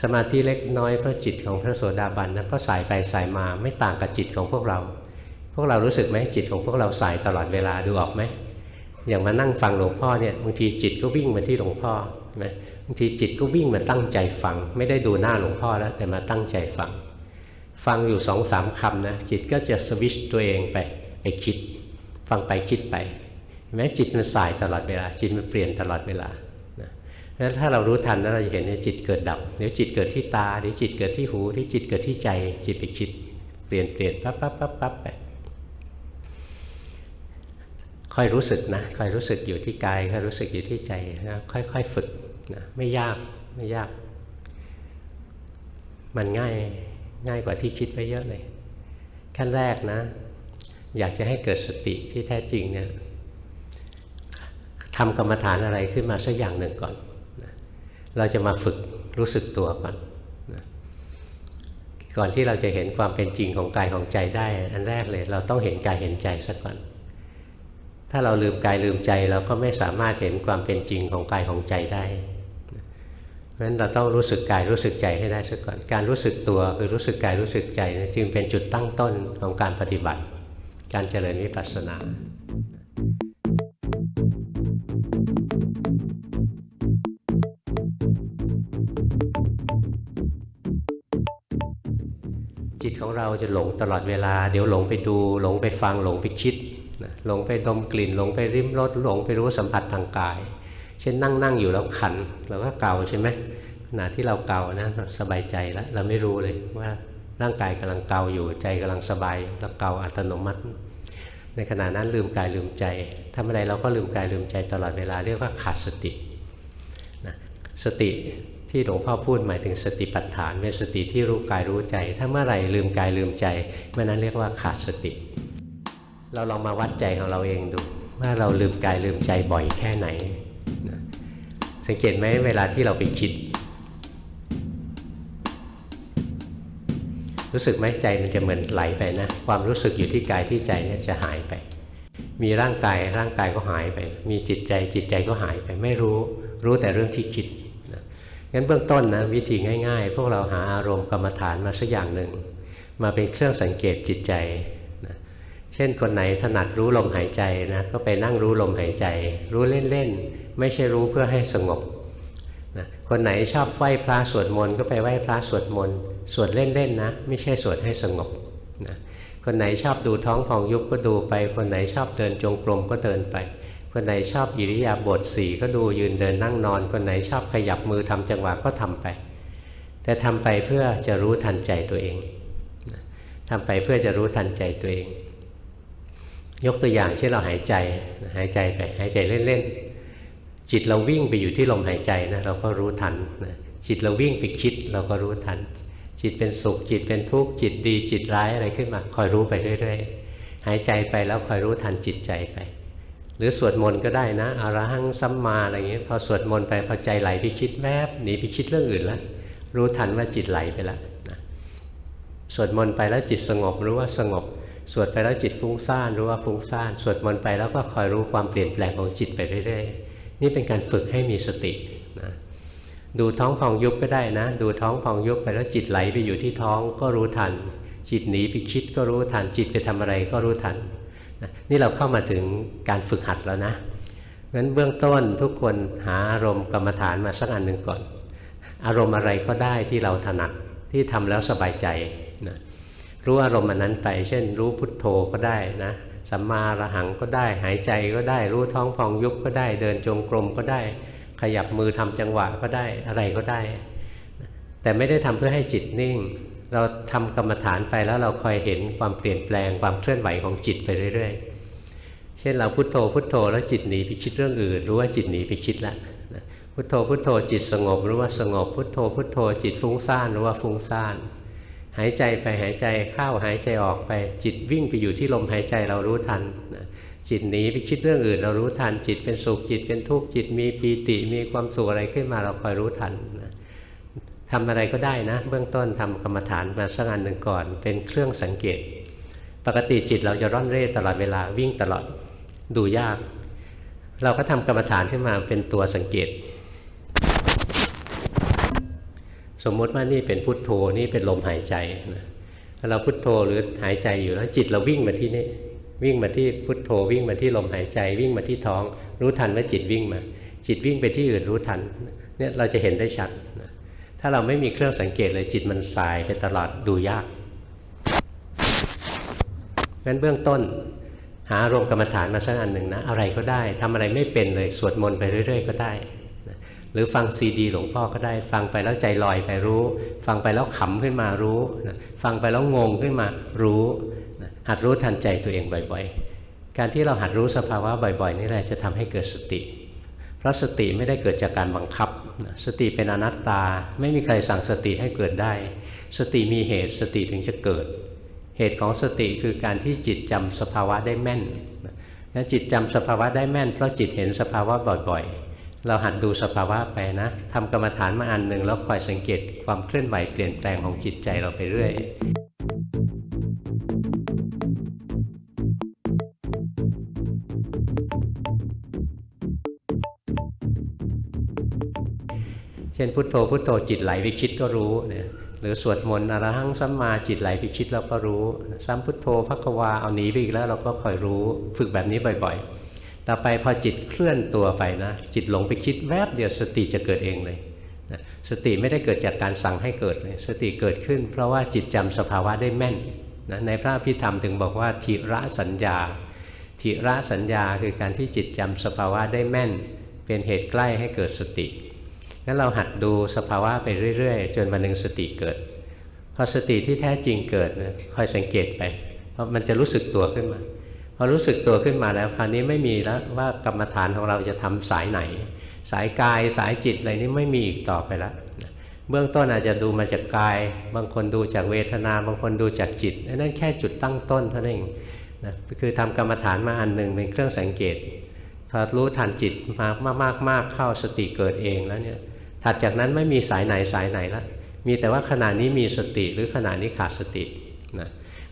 สมาธิเล็กน้อยเพราะจิตของพระโสดาบันนั้นก็สายไปสายมาไม่ต่างกับจิตของพวกเรารู้สึกไหมจิตของพวกเราสายตลอดเวลาดูออกไหมอย่างมานั่งฟังหลวงพ่อเนี่ยบางทีจิตก็วิ่งมาที่หลวงพ่อนะบางทีจิตก็วิ่งมาตั้งใจฟังไม่ได้ดูหน้าหลวงพ่อแล้วแต่มาตั้งใจฟังอยู่2-3 คำนะจิตก็จะสวิชตัวเองไปคิดฟังไปคิดไปแม้จิตมันสายตลอดเวลาจิตมันเปลี่ยนตลอดเวลานะงั้นถ้าเรารู้ทันแล้วเราจะเห็นว่าจิตเกิดดับเดี๋ยวจิตเกิดที่ตาเดี๋ยวจิตเกิดที่หูเดี๋ยวจิตเกิดที่ใจจิตไปคิดเปลี่ยนปั๊บไปค่อยรู้สึกนะค่อยรู้สึกอยู่ที่กายค่อยรู้สึกอยู่ที่ใจนะค่อยฝึกนะไม่ยากมันง่ายกว่าที่คิดไว้เยอะเลยขั้นแรกนะอยากจะให้เกิดสติที่แท้จริงเนี่ยทำกรรมฐานอะไรขึ้นมาสักอย่างหนึ่งก่อนนะเราจะมาฝึกรู้สึกตัวก่อนนะก่อนที่เราจะเห็นความเป็นจริงของกายของใจได้อันแรกเลยเราต้องเห็นกายเห็นใจซะก่อนถ้าเราลืมกายลืมใจเราก็ไม่สามารถเห็นความเป็นจริงของกายของใจได้เพราะฉะนั้นเราต้องรู้สึกกายรู้สึกใจให้ได้ซะก่อนการรู้สึกตัวคือรู้สึกกายรู้สึกใจจึงเป็นจุดตั้งต้นของการปฏิบัติการเจริญวิปัสสนาจิตของเราจะหลงตลอดเวลาเดี๋ยวหลงไปดูหลงไปฟังหลงไปคิดหลงไปดมกลิ่นหลงไปริมรสหลงไปรู้สัมผัสทางกายเช่นนั่งอยู่แล้วคันเราก็เกาใช่ไหมขณะที่เราเกานะสบายใจแล้วเราไม่รู้เลยว่าร่างกายกำลังเกาอยู่ใจกำลังสบายเราเกาอัตโนมัติในขณะนั้นลืมกายลืมใจทำอะไรเราก็ลืมกายลืมใจตลอดเวลาเรียกว่าขาดสตินะสติที่หลวงพ่อพูดหมายถึงสติปัฏฐานเป็นสติที่รู้กายรู้ใจถ้าเมื่อไหร่ลืมกายลืมใจเมื่อนั้นเรียกว่าขาดสติเราลองมาวัดใจของเราเองดูว่าเราลืมกายลืมใจบ่อยแค่ไหนนะสังเกตไหมเวลาที่เราไปคิดรู้สึกไหมใจมันจะเหมือนไหลไปนะความรู้สึกอยู่ที่กายที่ใจเนี่ยจะหายไปมีร่างกายก็หายไปมีจิตใจก็หายไปไม่รู้แต่เรื่องที่คิดนะงั้นเบื้องต้นนะวิธีง่ายๆพวกเราหาอารมณ์กรรมฐานมาสักอย่างหนึ่งมาเป็นเครื่องสังเกตจิตใจเช่นคนไหนถนัดรู้ลมหายใจนะก็ไปนั่งรู้ลมหายใจรู้เล่นๆไม่ใช่รู้เพื่อให้สงบนะคนไหนชอบไหว้พระสวดมนต์ก็ไปไหว้พระสวดมนต์สวดเล่นๆนะไม่ใช่สวดให้สงบนะคนไหนชอบดูท้องพองยุบก็ดูไปคนไหนชอบเดินจงกรมก็เดินไปคนไหนชอบอิริยาบถ4ก็ดูยืนเดินนั่งนอนคนไหนชอบขยับมือทำจังหวะก็ทำไป แต่ทำไปเพื่อจะรู้ทันใจตัวเองทำไปเพื่อจะรู้ทันใจตัวเองยกตัวอย่างเช่นเราหายใจไปหายใจเล่นๆจิตเราวิ่งไปอยู่ที่ลมหายใจนะเราก็รู้ทันนะจิตเราวิ่งไปคิดเราก็รู้ทันจิตเป็นสุขจิตเป็นทุกข์จิตดีจิตร้ายอะไรขึ้นมาคอยรู้ไปเรื่อยๆหายใจไปแล้วคอยรู้ทันจิตใจไปหรือสวดมนต์ก็ได้นะอรหังสัมมาอะไรอย่างนี้พอสวดมนต์ไปพอใจไหลไปคิดแวบหนีไปคิดเรื่องอื่นแล้วรู้ทันว่าจิตไหลไปแล้วนะสวดมนต์ไปแล้วจิตสงบรู้ว่าสงบสวดไปแล้วจิตฟุ้งซ่านรู้ว่าฟุ้งซ่านสวดมนต์ไปแล้วก็คอยรู้ความเปลี่ยนแปลงของจิตไปเรื่อยๆนี่เป็นการฝึกให้มีสตินะดูท้องพองยุบก็ได้นะดูท้องพองยุบไปแล้วจิตไหลไปอยู่ที่ท้องก็รู้ทันจิตหนีไปคิดก็รู้ทันจิตไปทำอะไรก็รู้ทันนี่เราเข้ามาถึงการฝึกหัดแล้วนะงั้นเบื้องต้นทุกคนหาอารมณ์กรรมฐานมาสักอันหนึ่งก่อนอารมณ์อะไรก็ได้ที่เราถนัดที่ทำแล้วสบายใจนะรู้อารมณ์อันนั้นไปเช่นรู้พุทโธก็ได้นะสัมมาอรหังก็ได้หายใจก็ได้รู้ท้องพองยุบก็ได้เดินจงกรมก็ได้ขยับมือทำจังหวะก็ได้อะไรก็ได้แต่ไม่ได้ทำเพื่อให้จิตนิ่งเราทำกรรมฐานไปแล้วเราคอยเห็นความเปลี่ยนแปลงความเคลื่อนไหวของจิตไปเรื่อยๆเช่นเราพุทโธพุทโธแล้วจิตหนีไปคิดเรื่องอื่นรู้ว่าจิตหนีไปคิดแล้วพุทโธพุทโธจิตสงบรู้ว่าสงบพุทโธพุทโธจิตฟุ้งซ่านรู้ว่าฟุ้งซ่านหายใจไปหายใจเข้าหายใจออกไปจิตวิ่งไปอยู่ที่ลมหายใจเรารู้ทันจิตหนีไปคิดเรื่องอื่นเรารู้ทันจิตเป็นสุขจิตเป็นทุกข์จิตมีปีติมีความสุขอะไรขึ้นมาเราคอยรู้ทันทำอะไรก็ได้นะเบื้องต้นทำกรรมฐานมาสักอันหนึ่งก่อนเป็นเครื่องสังเกตปกติจิตเราจะร่อนเร่ตลอดเวลาวิ่งตลอดดูยากเราก็ทำกรรมฐานขึ้นมาเป็นตัวสังเกตสมมุติว่านี่เป็นพุทโธนี่เป็นลมหายใจนะเราพุทโธหรือหายใจอยู่แล้วจิตเราวิ่งมาที่นี่วิ่งมาที่พุทโธวิ่งมาที่ลมหายใจวิ่งมาที่ท้องรู้ทันว่าจิตวิ่งมาจิตวิ่งไปที่อื่นรู้ทันเนี่ยเราจะเห็นได้ชัดนะถ้าเราไม่มีเครื่องสังเกตเลยจิตมันสายไปตลอดดูยากงั้นเบื้องต้นหาอารมณ์กรรมฐานมาสักอันหนึ่งนะอะไรก็ได้ทำอะไรไม่เป็นเลยสวดมนต์ไปเรื่อยๆก็ได้นะหรือฟังซีดีหลวงพ่อก็ได้ฟังไปแล้วใจลอยไปรู้ฟังไปแล้วขำขึ้นมารู้นะฟังไปแล้วงงขึ้นมารู้นะหัดรู้ทันใจตัวเองบ่อยๆการที่เราหัดรู้สภาวะบ่อยๆนี่แหละจะทำให้เกิดสติเพราะสติไม่ได้เกิดจากการบังคับสติเป็นอนัตตาไม่มีใครสั่งสติให้เกิดได้สติมีเหตุสติถึงจะเกิดเหตุของสติคือการที่จิตจำสภาวะได้แม่นและจิตจำสภาวะได้แม่นเพราะจิตเห็นสภาวะบ่อยๆเราหัดดูสภาวะไปนะทำกรรมฐานมาอันหนึ่งแล้วคอยสังเกตความเคลื่อนไหวเปลี่ยนแปลงของจิตใจเราไปเรื่อยเช่นพุทโธพุทโธจิตไหลไปคิดก็รู้เนี่ยหรือสวดมนต์อรหังสัมมาจิตไหลไปคิดเราก็รู้ซ้ำพุทโธภควาเอาหนีไปอีกแล้วเราก็คอยรู้ฝึกแบบนี้บ่อยๆต่อไปพอจิตเคลื่อนตัวไปนะจิตหลงไปคิดแวบเดียวสติจะเกิดเองเลยนะสติไม่ได้เกิดจากการสั่งให้เกิดเลยสติเกิดขึ้นเพราะว่าจิตจำสภาวะได้แม่นนะในพระอภิธรรมถึงบอกว่าทิระสัญญาทิระสัญญาคือการที่จิตจำสภาวะได้แม่นเป็นเหตุใกล้ให้เกิดสติงั้นเราหัดดูสภาวะไปเรื่อยๆจนวันหนึ่งสติเกิดพอสติที่แท้จริงเกิดนะคอยสังเกตไปเพราะมันจะรู้สึกตัวขึ้นมาพอรู้สึกตัวขึ้นมาแล้วคราวนี้ไม่มีแล้วว่ากรรมฐานของเราจะทำสายไหนสายกายสายจิตอะไรนี้ไม่มีอีกต่อไปแล้วเบื้องต้นอาจจะดูมาจากกายบางคนดูจากเวทนาบางคนดูจากจิตนั่นแค่จุดตั้งต้นเท่านั้นเองนะคือทำกรรมฐานมาอันหนึ่งเป็นเครื่องสังเกตพอรู้ทันจิตมากเข้าสติเกิดเองแล้วเนี่ยถัดจากนั้นไม่มีสายไหนสายไหนละมีแต่ว่าขณะนี้มีสติหรือขณะนี้ขาดสตินะ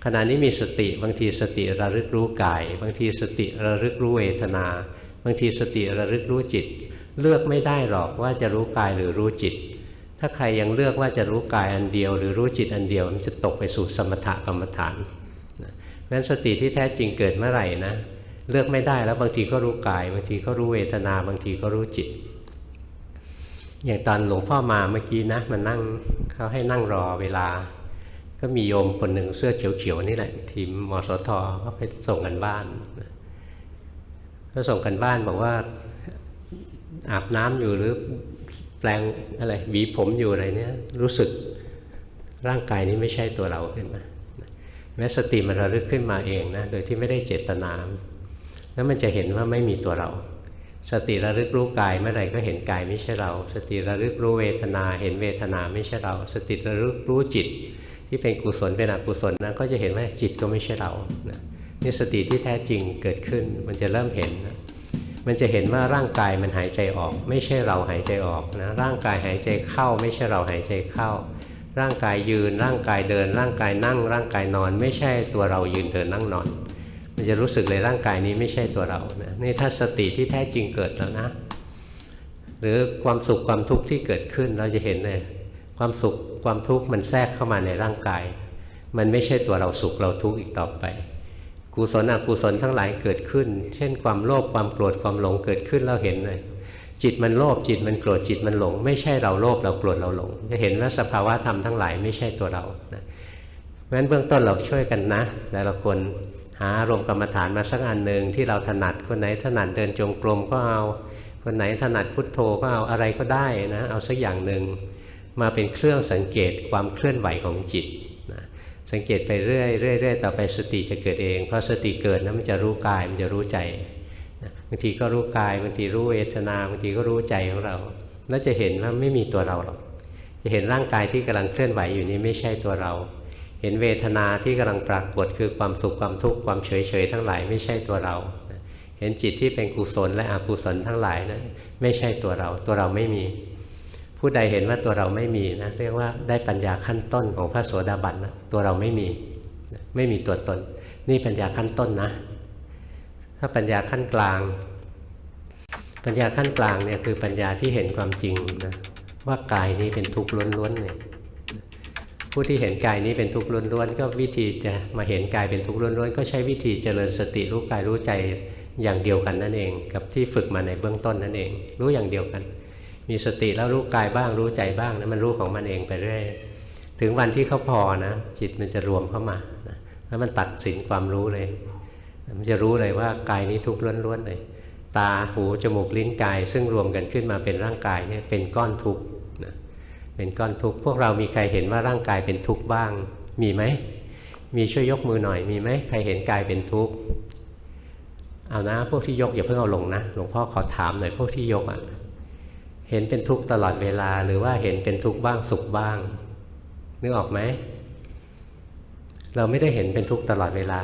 ขณะนี้มีสติบางทีสติระลึกรู้กายบางทีสติระลึกรู้เวทนาบางทีสติระลึกรู้จิตเลือกไม่ได้หรอกว่าจะรู้กายหรือรู้จิตถ้าใครยังเลือกว่าจะรู้กายอันเดียวหรือรู้จิตอันเดียวมันจะตกไปสู่สมถกรรมฐานงั้นสติที่แท้จริงเกิดเมื่อไหร่นะเลือกไม่ได้แล้วบางทีก็รู้กายบางทีก็รู้เวทนาบางทีก็รู้จิตอย่างตอนหลวงพ่อมาเมื่อกี้นะมันนั่งเขาให้นั่งรอเวลาก็มีโยมคนหนึ่งเสื้อเขียวๆนี่แหละทีมมสทก็ไปส่งกันบ้านก็ส่งกันบ้านบอกว่าอาบน้ำอยู่หรือแป ลงอะไรหวีผมอยู่อะไรเนี่ยรู้สึกร่างกายนี้ไม่ใช่ตัวเราขึ้นมาแม้สติมันระลึกขึ้นมาเองนะโดยที่ไม่ได้เจตนาแล้วมันจะเห็นว่าไม่มีตัวเราสติระลึกรู้กายเมื่อไหร่ก็เห็นกายไม่ใช่เราสติระลึกรู้เวทนาเห็นเวทนาไม่ใช่เราสติระลึกรู้จิตที่เป็นกุศลเป็นอกุศลนะก็จะเห็นว่าจิตก็ไม่ใช่เรานะนี่สติที่แท้จริงเกิดขึ้นมันจะเริ่มเห็นนะมันจะเห็นว่าร่างกายมันหายใจออกไม่ใช่เราหายใจออกนะร่างกายหายใจเข้าไม่ใช่เราหายใจเข้าร่างกายยืนร่างกายเดินร่างกายนั่งร่างกายนอนไม่ใช่ตัวเรายืนเดินนั่งนอนมันจะรู้สึกเลยร่างกายนี้ไม่ใช่ตัวเรานะนี่ถ้าสติที่แท้จริงเกิดแล้วนะหรือความสุขความทุกข์ที่เกิดขึ้นเราจะเห็นเลยความสุขความทุกข์มันแทรกเข้ามาในร่างกายมันไม่ใช่ตัวเราสุขเราทุกข์อีกต่อไปกุศลอกุศลทั้งหลายเกิดขึ้นเช่นความโลภความโกรธความหลงเกิดขึ้นเราเห็นเลยจิตมันโลภจิตมันโกรธจิตมันหลงไม่ใช่เราโลภเราโกรธเราหลงจะเห็นว่าสภาวะธรรมทั้งหลายไม่ใช่ตัวเรานะเพราะฉะนั้นเบื้องต้นเราช่วยกันนะแต่ละคนหาอารมณ์กรรมฐานมาสักอันหนึ่งที่เราถนัดคนไหนถนัดเดินจงกรมก็เอาคนไหนถนัดพุทโธก็เอาอะไรก็ได้นะเอาสักอย่างหนึ่งมาเป็นเครื่องสังเกตความเคลื่อนไหวของจิตนะสังเกตไปเรื่อยต่อไปสติจะเกิดเองเพราะสติเกิดนะมันจะรู้กายมันจะรู้ใจนะบางทีก็รู้กายบางทีรู้เวทนาบางทีก็รู้ใจของเราแล้วจะเห็นว่าไม่มีตัวเราหรอกจะเห็นร่างกายที่กำลังเคลื่อนไหวอยู่นี้ไม่ใช่ตัวเราเห็นเวทนาที่กำลังปรากฏคือความสุขความทุกข์ความเฉยทั้งหลายไม่ใช่ตัวเราเห็นจิตที่เป็นกุศลและอกุศลทั้งหลายนะไม่ใช่ตัวเราไม่มีผู้ใดเห็นว่าตัวเราไม่มีนะเรียกว่าได้ปัญญาขั้นต้นของพระโสดาบันนะตัวเราไม่มีตัวตนนี่ปัญญาขั้นต้นนะถ้าปัญญาขั้นกลางเนี่ยคือปัญญาที่เห็นความจริงนะว่ากายนี้เป็นทุกข์ล้วนๆเลยผู้ที่เห็นกายนี้เป็นทุกข์ล้วนๆก็วิธีจะมาเห็นกายเป็นทุกข์ล้วนๆก็ใช้วิธีเจริญสติรู้กายรู้ใจอย่างเดียวกันนั่นเองกับที่ฝึกมาในเบื้องต้นนั่นเองรู้อย่างเดียวกันมีสติแล้วรู้กายบ้างรู้ใจบ้างนะมันรู้ของมันเองไปเรื่อยถึงวันที่เขาพอนะจิตมันจะรวมเข้ามานะแล้วมันตัดสินความรู้เลยมันจะรู้เลยว่ากายนี้ทุกข์ล้วนๆเลยตาหูจมูกลิ้นกายซึ่งรวมกันขึ้นมาเป็นร่างกายเนี่ยเป็นก้อนทุกข์นะเป็นก้อนทุกข์พวกเรามีใครเห็นว่าร่างกายเป็นทุกข์บ้างมีไหมมีช่วยยกมือหน่อยมีไหมใครเห็นกายเป็นทุกข์เอานะพวกที่ยกอย่าเพิ่งเอาลงนะหลวงพ่อขอถามหน่อยพวกที่ยกเห็นเป็นทุกข์ตลอดเวลาหรือว่าเห็นเป็นทุกข์บ้างสุขบ้างนึกออกไหมเราไม่ได้เห็นเป็นทุกข์ตลอดเวลา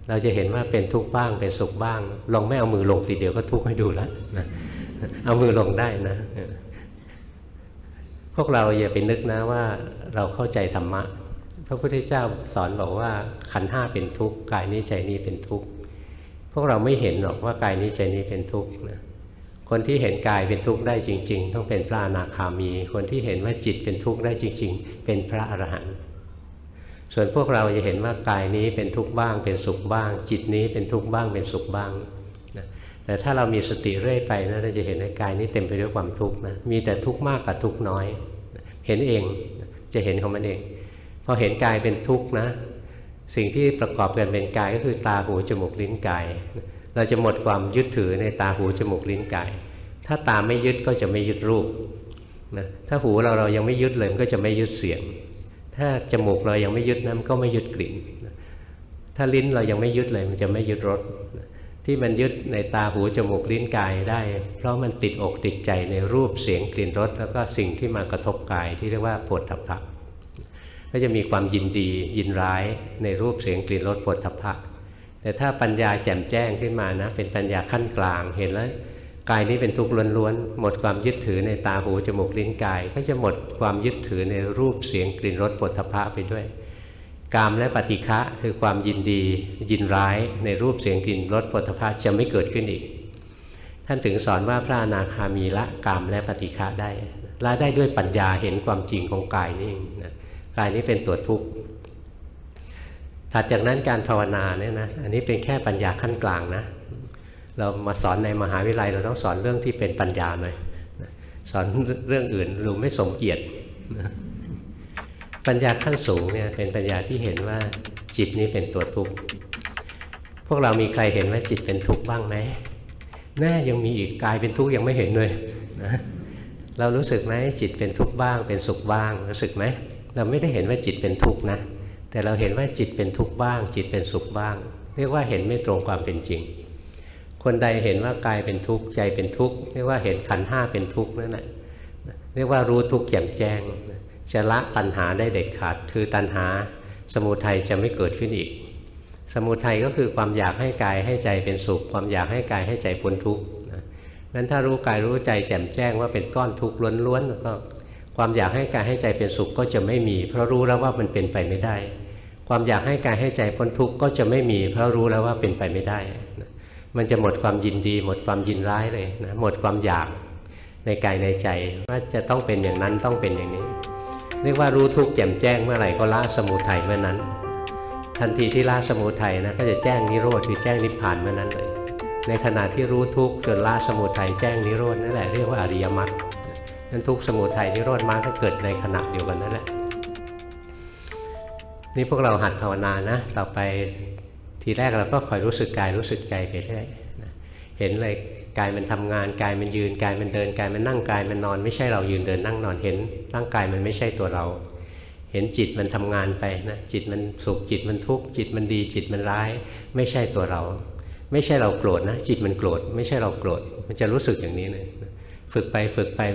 เราจะเห็นว่าเป็นทุกข์บ้างเป็นสุขบ้างลองไม่เอามือลงทีเดียวก็ทุกข์ให้ดูแล้วนะเอามือลงได้นะพวกเราอย่าไปนึกนะว่าเราเข้าใจธรรมะพระพุทธเจ้าสอนบอกว่าขันธ์ห้าเป็นทุกข์กายนี้ใจนี้เป็นทุกข์พวกเราไม่เห็นหรอกว่ากายนี้ใจนี้เป็นทุกข์นะคนที่เห็นกายเป็นทุกข์ได้จริงๆต้องเป็นพระอนาคามีคนที่เห็นว่าจิตเป็นทุกข์ได้จริงๆเป็นพระอรหันต์ส่วนพวกเราจะเห็นว่ากายนี้เป็นทุกข์บ้างเป็นสุขบ้างจิตนี้เป็นทุกข์บ้างเป็นสุขบ้างนะแต่ถ้าเรามีสติเรื่อยไปนะเราจะเห็นว่ากายนี้เต็มไปด้วยความทุกข์นะมีแต่ทุกข์มากกับทุกข์น้อยเห็นเองจะเห็นของมันเองพอเห็นกายเป็นทุกข์นะสิ่งที่ประกอบกันเป็นกายก็คือตาหูจมูกลิ้นกายเราจะหมดความยึดถือในตาหูจมูกลิ้นกายถ้าตาไม่ยึดก็จะไม่ยึดรูปนะถ้าหูเรายังไม่ยึดเลยมันก็จะไม่ยึดเสียงถ้าจมูกเรายังไม่ยึดนะมันก็ไม่ยึดกลิ่นถ้าลิ้นเรายังไม่ยึดเลยมันจะไม่ยึดรสที่มันยึดในตาหูจมูกลิ้นกายได้เพราะมันติดอกติดใจในรูปเสียงกลิ่นรสแล้วก็สิ่งที่มากระทบกายที่เรียกว่าโผฏฐัพพะก็จะมีความยินดียินร้ายในรูปเสียงกลิ่นรสโผฏฐัพพะแต่ถ้าปัญญาแจ่มแจ้งขึ้นมานะเป็นปัญญาขั้นกลางเห็นแล้วกายนี้เป็นทุกข์ล้วนๆหมดความยึดถือในตาหูจมูกลิ้นกายก็จะหมดความยึดถือในรูปเสียงกลิ่นรสโผฏฐัพพะไปด้วยกามและปฏิฆะคือความยินดียินร้ายในรูปเสียงกลิ่นรสโผฏฐัพพะจะไม่เกิดขึ้นอีกท่านถึงสอนว่าพระอนาคามีละกามและปฏิฆะได้ละได้ด้วยปัญญาเห็นความจริงของกายนี่เองนะกายนี้เป็นตัวทุกข์ถัดจากนั้นการภาวนาเนี่ยนะอันนี้เป็นแค่ปัญญาขั้นกลางนะเรามาสอนในมหาวิทยาลัยเราต้องสอนเรื่องที่เป็นปัญญาหน่อยสอนเรื่องอื่นดูไม่สมเกียรติปัญญาขั้นสูงเนี่ยเป็นปัญญาที่เห็นว่าจิตนี้เป็นตัวทุกข์พวกเรามีใครเห็นว่าจิตเป็นทุกข์บ้างไหมแน่ยังมีอีกกายเป็นทุกข์ยังไม่เห็นเลยนะ เรารู้สึกไหมจิตเป็นทุกข์บ้างเป็นสุขบ้างรู้สึกไหมเราไม่ได้เห็นว่าจิตเป็นทุกข์นะแต่เราเห็นว่าจิตเป็นทุกข์บ้างจิตเป็นสุขบ้างเรียกว่าเห็นไม่ตรงความเป็นจริงคนใดเห็นว่ากายเป็นทุกข์ใจเป็นทุกข์เรียกว่าเห็นขันธ์ห้าเป็นทุกข์นั่นแหละเรียกว่ารู้ทุกข์แจ่มแจ้งจะละตัณหาได้เด็ดขาดคือตัณหาสมุทัยจะไม่เกิดขึ้นอีกสมุทัยก็คือความอยากให้กายให้ใจเป็นสุขความอยากให้กายให้ใจพ้นทุกข์งั้นถ้ารู้กายรู้ใจแจ่มแจ้งว่าเป็นก้อนทุกข์ล้วนๆก็ความอยากให้กายให้ใจเป็นสุขก็จะไม่มีเพราะรู้แล้วว่ามันเป็นไปไม่ได้ความอยากให้กายให้ใจพ้นทุกข์ก็จะไม่มีเพราะรู้แล้วว่าเป็นไปไม่ได้มันจะหมดความยินดีหมดความยินร้ายเลยนะหมดความอยากในกายในใจว่าจะต้องเป็นอย่างนั้นต้องเป็นอย่างนี้เรียกว่ารู้ทุกข์แจ่มแจ้งเมื่อไหร่ก็ละสมุทัยเมื่อนั้นทันทีที่ละสมุทัยนะก็จะแจ้งนิโรธคือแจ้งนิพพานเมื่อนั้นเลยในขณะที่รู้ทุกข์จนละสมุทัยแจ้งนิโรธนั่นแหละเรียกว่าอริยมรรคนั้นทุกข์สมุทัยนิโรธมรรคก็เกิดในขณะเดียวกันนั่นแหละนี่พวกเราหัดภาวนานะต่อไปทีแรกเราก็คอยรู้สึกกายรู้สึกใจไปเรื่อยเห็นเลยกายมันทำงานกายมันยืนกายมันเดินกายมันนั่งกายมันนอนไม่ใช่เรายืนเดินนั่งนอนเห็นร่างกายมันไม่ใช่ตัวเราเห็นจิตมันทำงานไปนะจิตมันสุขจิตมันทุกข์จิตมันดีจิตมันร้ายไม่ใช่ตัวเราไม่ใช่เราโกรธนะจิตมันโกรธไม่ใช่เราโกรธมันจะรู้สึกอย่างนี้เลยฝึกไป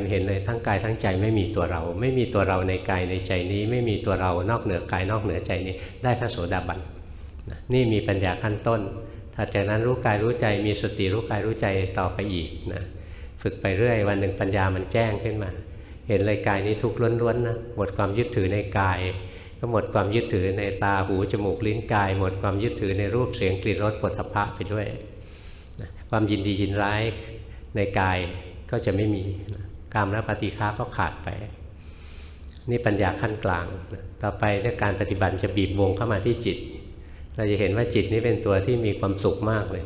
มันเห็นเลยทั้งกายทั้งใจไม่มีตัวเราไม่มีตัวเราในกายในใจนี้ไม่มีตัวเรานอกเหนือกายนอกเหนือใจนี้ได้พระโสดาบันนี่มีปัญญาขั้นต้นถัดจากนั้นรู้กายรู้ใจมีสติรู้กายรู้ใจต่อไปอีกนะฝึกไปเรื่อยวันหนึ่งปัญญามันแจ้งขึ้นมาเห็นเลยกายนี้ทุกข์ล้วนๆนะหมดความยึดถือในกายก็หมดความยึดถือในตาหูจมูกลิ้นกายหมดความยึดถือในรูปเสียงกลิ่นรสโผฏฐัพพะไปด้วยความยินดียินร้ายในกายก็จะไม่มีกามและปฏิฆาก็ขาดไปนี่ปัญญาขั้นกลางต่อไปในการปฏิบัติจะบีบวงเข้ามาที่จิตเราจะเห็นว่าจิตนี้เป็นตัวที่มีความสุขมากเลย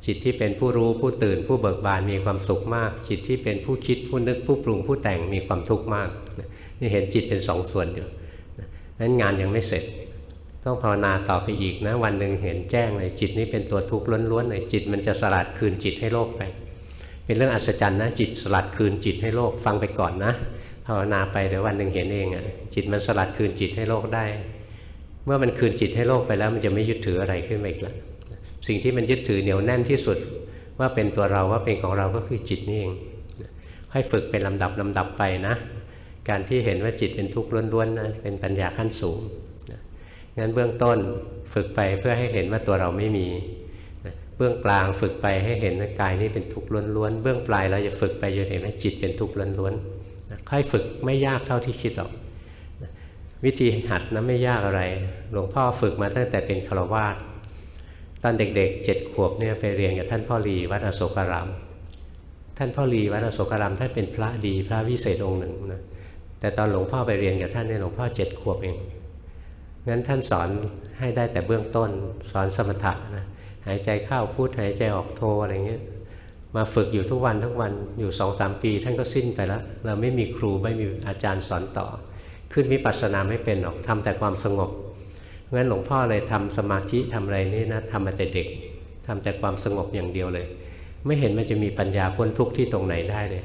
จิตที่เป็นผู้รู้ผู้ตื่นผู้เบิกบานมีความสุขมากจิตที่เป็นผู้คิดผู้นึกผู้ปรุงผู้แต่งมีความทุกข์มากนี่เห็นจิตเป็นสองส่วนอยู่นั้นงานยังไม่เสร็จต้องภาวนาต่อไปอีกนะวันหนึ่งเห็นแจ้งเลยจิตนี้เป็นตัวทุกข์ล้วนๆเลยจิตมันจะสลัดคืนจิตให้โลกไปเป็นเรื่องอัศจรรย์นะจิตสลัดคืนจิตให้โลกฟังไปก่อนนะภาวนาไปเดี๋ยววันหนึ่งเห็นเองอ่ะจิตมันสลัดคืนจิตให้โลกได้เมื่อมันคืนจิตให้โลกไปแล้วมันจะไม่ยึดถืออะไรขึ้นมาอีกแล้วสิ่งที่มันยึดถือเหนียวแน่นที่สุดว่าเป็นตัวเราว่าเป็นของเราก็คือจิตนี่เองให้ฝึกเป็นลำดับไปนะการที่เห็นว่าจิตเป็นทุกข์ล้วนๆนะเป็นปัญญาขั้นสูงงั้นเบื้องต้นฝึกไปเพื่อให้เห็นว่าตัวเราไม่มีเบื้องกลางฝึกไปให้เห็นว่ากายนี้เป็นทุกข์ล้วนๆเบื้องปลายเราจะฝึกไปจนเห็นว่าจิตเป็นทุกข์ล้วนๆค่อยฝึกไม่ยากเท่าที่คิดหรอกวิธีหัดนะไม่ยากอะไรหลวงพ่อฝึกมาตั้งแต่เป็นฆราวาสตอนเด็กๆ7 ขวบเนี่ยไปเรียนกับท่านพ่อลีวัดอโศการามท่านพ่อลีวัดอโศการามท่านเป็นพระดีพระวิเศษองค์หนึ่งนะแต่ตอนหลวงพ่อไปเรียนกับท่านเนี่ยหลวงพ่อ7 ขวบเองงั้นท่านสอนให้ได้แต่เบื้องต้นสอนสมถะนะหายใจเข้าพุทหายใจออกโทอะไรเงี้ยมาฝึกอยู่ทุกวันอยู่ 2-3 ปีท่านก็สิ้นไปแล้วเราไม่มีครูไม่มีอาจารย์สอนต่อขึ้นวิปัสสนาไม่เป็นหรอกทำแต่ความสงบงั้นหลวงพ่อเลยทำสมาธิทำอะไรนี่นะทำมาแต่เด็กทำแต่ความสงบอย่างเดียวเลยไม่เห็นมันจะมีปัญญาพ้นทุกข์ที่ตรงไหนได้เลย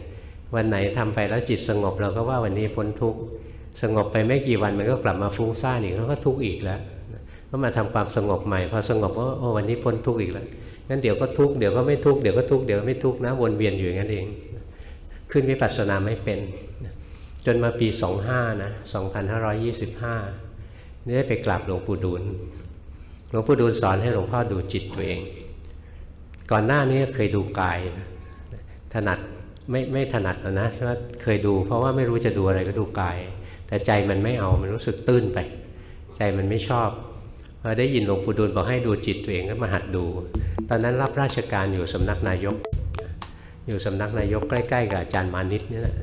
วันไหนทำไปแล้วจิตสงบเราก็ว่าวันนี้พ้นทุกข์สงบไปไม่กี่วันมันก็กลับมาฟุ้งซ่านอีกแล้วก็ทุกข์อีกแล้วก็มาทำความสงบใหม่พอสงบก็โอ้วันนี้พ้นทุกข์อีกแล้วงั้นเดี๋ยวก็ทุกข์เดี๋ยวก็ไม่ทุกข์เดี๋ยวก็ทุกข์เดี๋ยวไม่ทุกข์นะวนเวียนอยู่อย่างนั้นเองขึ้นวิปัสสนาไม่เป็นจนมาปี25นะ2525นี่ได้ไปกราบหลวงปู่ดูลหลวงปู่ดูลสอนให้หลวงพ่อดูจิตตัวเองก่อนหน้านี้เคยดูกายนะถนัดไม่ถนัดนะว่าเคยดูเพราะว่าไม่รู้จะดูอะไรก็ดูกายแต่ใจมันไม่เอามันรู้สึกตื้นไปใจมันไม่ชอบพอได้ยินหลวงปู่ดูลบอกให้ดูจิตตัวเองก็มาหัดดูตอนนั้นรับราชการอยู่สำนักนายกอยู่สำนักนายกใกล้ๆกับอาจารย์มานิตนี่แหละ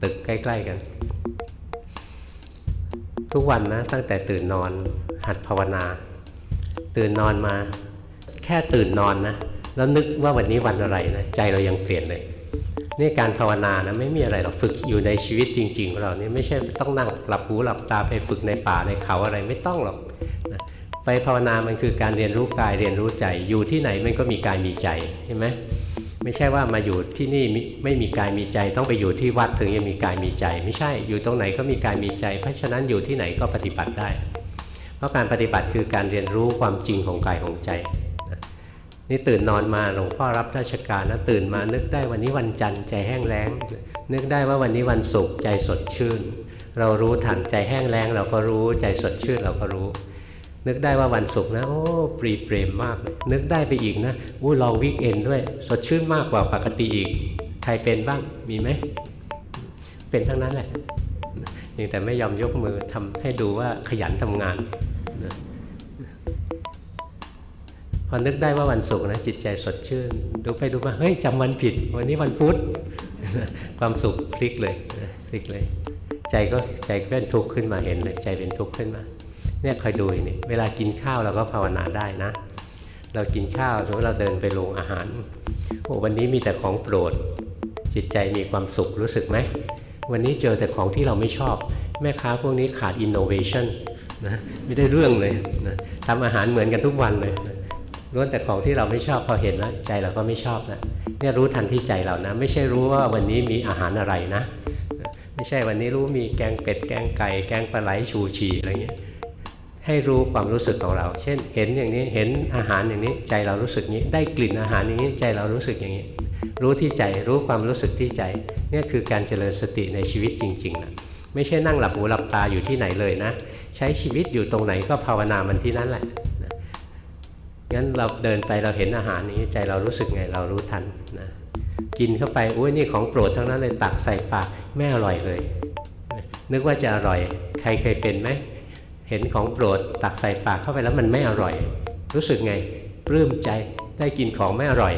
ตึกใกล้ๆกันทุกวันนะตั้งแต่ตื่นนอนหัดภาวนาตื่นนอนมาแค่ตื่นนอนนะแล้วนึกว่าวันนี้วันอะไรนะใจเรายังเปลี่ยนเลยนี่การภาวนานะไม่มีอะไรหรอกฝึกอยู่ในชีวิตจริงๆของเรานี่ไม่ใช่ต้องนั่งหลับหูหลับตาไปฝึกในป่าในเขาอะไรไม่ต้องหรอกนะไปภาวนามันคือการเรียนรู้กายเรียนรู้ใจอยู่ที่ไหนมันก็มีกายมีใจเห็นไหม ไม่ใช่ว่ามาอยู่ที่นี่ไม่มีกายมีใจต้องไปอยู่ที่วัดถึงจะมีกายมีใจไม่ใช่อยู่ตรงไหนก็มีกายมีใจเพราะฉะนั้นอยู่ที่ไหนก็ปฏิบัติได้เพราะการปฏิบัติคือการเรียนรู้ความจริงของกายของใจนี่ตื่นนอนมาหลวงพ่อรับราชการนะตื่นมานึกได้วันนี้วันจันทร์ใจแห้งแล้งนึกได้ว่าวันนี้วันศุกร์ใจสดชื่นเรารู้ทันใจแห้งแล้งเราก็รู้ใจสดชื่นเราก็รู้นึกได้ว่าวันศุกร์นะโอ้ปรีเปรมมากเลยนึกได้ไปอีกนะเราวีคเอนด้วยสดชื่นมากกว่าปกติอีกใครเป็นบ้างมีไหมเป็นทั้งนั้นแหละยังแต่ไม่ยอมยกมือทำให้ดูว่าขยันทำงานพอนึกได้ว่าวันศุกร์นะจิตใจสดชื่นดูไปดูมาเฮ้ยจำวันผิดวันนี้วันพุธความสุขพลิกเลยพลิกเลยใจเป็นทุกข์ขึ้นมาเห็นเลยใจเป็นทุกข์ขึ้นมาเนี่ยคอยดูนี่เวลากินข้าวเราก็ภาวนาได้นะเรากินข้าวหรือเราเดินไปโรงอาหารโอ้วันนี้มีแต่ของโปรดจิตใจมีความสุขรู้สึกไหมวันนี้เจอแต่ของที่เราไม่ชอบแม่ค้าพวกนี้ขาดอินโนเวชั่นนะไม่ได้เรื่องเลยนะทำอาหารเหมือนกันทุกวันเลยล้วนแต่ของที่เราไม่ชอบพอเห็นแล้วใจเราก็ไม่ชอบนะเนี่ยรู้ทันที่ใจเรานะไม่ใช่รู้ว่าวันนี้มีอาหารอะไรนะไม่ใช่วันนี้รู้มีแกงเป็ดแกงไก่แกงปลาไหลชูชีอะไรเงี้ยให้รู้ความรู้สึกของเราเช่นเห็นอย่างนี้เห็นอาหารอย่างนี้ใจเรารู้สึกนี้ได้กลิ่นอาหารอย่างนี้ใจเรารู้สึกอย่างนี้รู้ที่ใจรู้ความรู้สึกที่ใจนี่คือการเจริญสติในชีวิตจริงๆนะไม่ใช่นั่งหลับหูหลับตาอยู่ที่ไหนเลยนะใช้ชีวิตอยู่ตรงไหนก็ภาวนามันที่นั่นแหละงั้นเราเดินไปเราเห็นอาหารนี้ใจเรารู้สึกไงเรารู้ทันนะกินเข้าไปอุ้ยนี่ของโปรดทั้งนั้นเลยตักใส่ปากไม่อร่อยเลยนึกว่าจะอร่อยใครเคยเป็นไหมเห็นของโปรดตักใส่ปากเข้าไปแล้วมันไม่อร่อยรู้สึกไงปลื้มใจได้กินของไม่อร่อย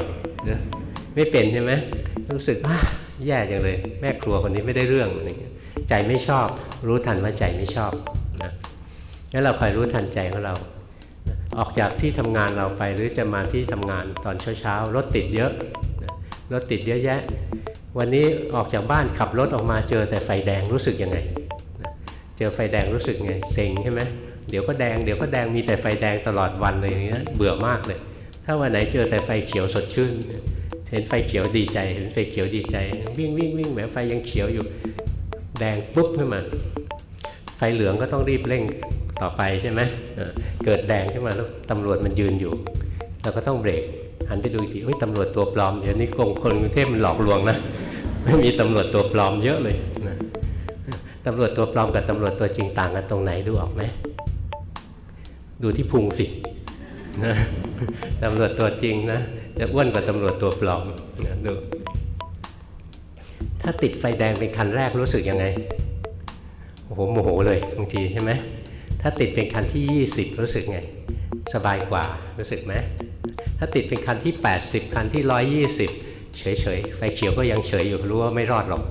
นะไม่เป็นใช่ไหมรู้สึกแย่จังเลยแม่ครัวคนนี้ไม่ได้เรื่องอะไรเงี้ยใจไม่ชอบรู้ทันว่าใจไม่ชอบนะงั้นเราคอยรู้ทันใจของเราออกจากที่ทำงานเราไปหรือจะมาที่ทำงานตอนเช้ารถติดเยอะรถติดเยอะแยะวันนี้ออกจากบ้านขับรถออกมาเจอแต่ไฟแดงรู้สึกยังไงเจอไฟแดงรู้สึกไงเซ็งใช่ไหมเดี๋ยวก็แดงเดี๋ยวก็แดงมีแต่ไฟแดงตลอดวันเลยอย่างเงี้ยเบื่อมากเลยถ้าวันไหนเจอแต่ไฟเขียวสดชื่นเห็นไฟเขียวดีใจเห็นไฟเขียวดีใจวิ่งแม้ไฟยังเขียวอยู่แดงปุ๊บขึ้นมาไฟเหลืองก็ต้องรีบเร่งต่อไปใช่ไหมเกิดแดงขึ้นมาแล้วตำรวจมันยืนอยู่เราก็ต้องเบรกหันไปดูอีกทีตำรวจตัวปลอมเดี๋ยวนี้คนกรุงเทพมันหลอกลวงนะไม่มีตำรวจตัวปลอมเยอะเลยนะตำรวจตัวปลอมกับตำรวจตัวจริงต่างกันตรงไหนดูออกไหมดูที่พุงสินะตำรวจตัวจริงนะจะอ้วนกว่าตำรวจตัวปลอมนะดูถ้าติดไฟแดงเป็นคันแรกรู้สึกยังไงโอ้โหโมโหเลยบางทีใช่ไหมถ้าติดเป็นคันที่20รู้สึกไงสบายกว่ารู้สึกไหมถ้าติดเป็นคันที่80คันที่120เฉยๆไฟเขียวก็ยังเฉยอยู่รู้ว่าไม่รอดหรอก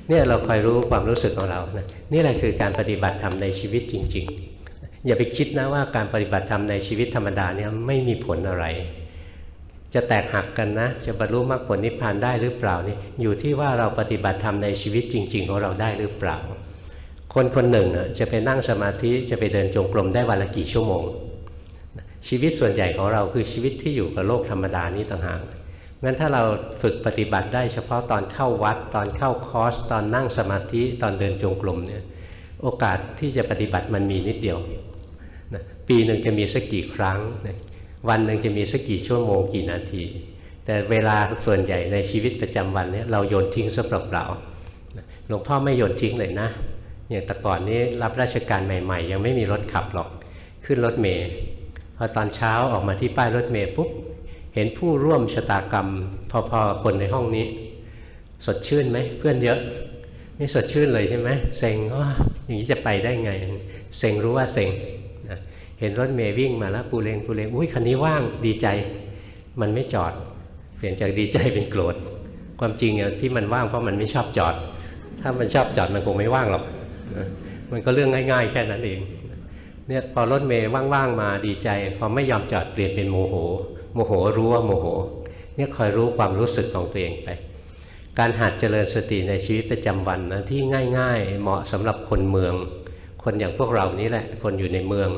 เนี่ยเราคอยรู้ความรู้สึกของเรานะนี่แหละคือการปฏิบัติธรรมในชีวิตจริงๆอย่าไปคิดนะว่าการปฏิบัติธรรมในชีวิตธรรมดาเนี่ยไม่มีผลอะไรจะแตกหักกันนะจะบรรลุมรรคผลนิพพานได้หรือเปล่านี่อยู่ที่ว่าเราปฏิบัติธรรมในชีวิตจริงๆของเราได้หรือเปล่าคนคนหนึ่งจะไปนั่งสมาธิจะไปเดินจงกรมได้วันละกี่ชั่วโมงชีวิตส่วนใหญ่ของเราคือชีวิตที่อยู่กับโลกธรรมดานี้ต่างหากงั้นถ้าเราฝึกปฏิบัติได้เฉพาะตอนเข้าวัดตอนเข้าคอร์สตอนนั่งสมาธิตอนเดินจงกรมเนี่ยโอกาสที่จะปฏิบัติมันมีนิดเดียวนะปีหนึ่งจะมีสักกี่ครั้งนะวันหนึ่งจะมีสักกี่ชั่วโมงกี่นาทีแต่เวลาส่วนใหญ่ในชีวิตประจำวันเนี่ยเราโยนทิ้งซะเปล่าๆหลวงพ่อไม่โยนทิ้งเลยนะอย่างแต่ก่อนนี้รับราชการใหม่ๆยังไม่มีรถขับหรอกขึ้นรถเมล์พอตอนเช้าออกมาที่ป้ายรถเมล์ปุ๊บเห็นผู้ร่วมชะตากรรมพอๆคนในห้องนี้สดชื่นไหมเพื่อนเยอะไม่สดชื่นเลยใช่ไหมเซ็งอย่างนี้จะไปได้ไงเซ็งรู้ว่าเซ็งนะเห็นรถเมล์วิ่งมาแล้วปูเลงอุ้ยคันนี้ว่างดีใจมันไม่จอดเปลี่ยนจากดีใจเป็นโกรธความจริงที่มันว่างเพราะมันไม่ชอบจอดถ้ามันชอบจอดมันคงไม่ว่างหรอกนะมันก็เรื่องง่ายๆแค่นั้นเองเนี่ยพอรถเมล์ว่างๆมาดีใจพอไม่ยอมจอดเปลี่ยนเป็นโมโหรู้ว่าโมโหเนี่ยคอยรู้ความรู้สึกของตัวเองไปการหัดเจริญสติในชีวิตประจำวันนะที่ง่ายๆเหมาะสำหรับคนเมืองคนอย่างพวกเรานี้แหละคนอยู่ในเมือง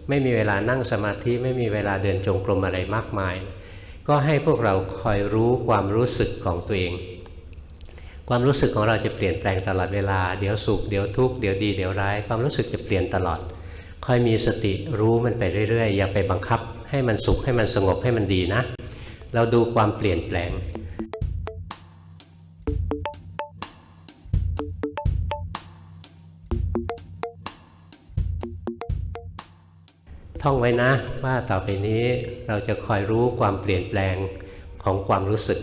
ไม่มีเวลานั่งสมาธิไม่มีเวลาเดินจงกรมอะไรมากมาย ก็ให้พวกเราคอยรู้ความรู้สึกของตัวเองความรู้สึกของเราจะเปลี่ยนแปลงตลอดเวลาเดี๋ยวสุขเดี๋ยวทุกข์เดี๋ยวดีเดี๋ยวร้ายความรู้สึกจะเปลี่ยนตลอดคอยมีสติรู้มันไปเรื่อยๆอย่าไปบังคับให้มันสุขให้มันสงบให้มันดีนะเราดูความเปลี่ยนแปลงท่องไว้นะว่าต่อไปนี้เราจะคอยรู้ความเปลี่ยนแปลงของความรู้สึก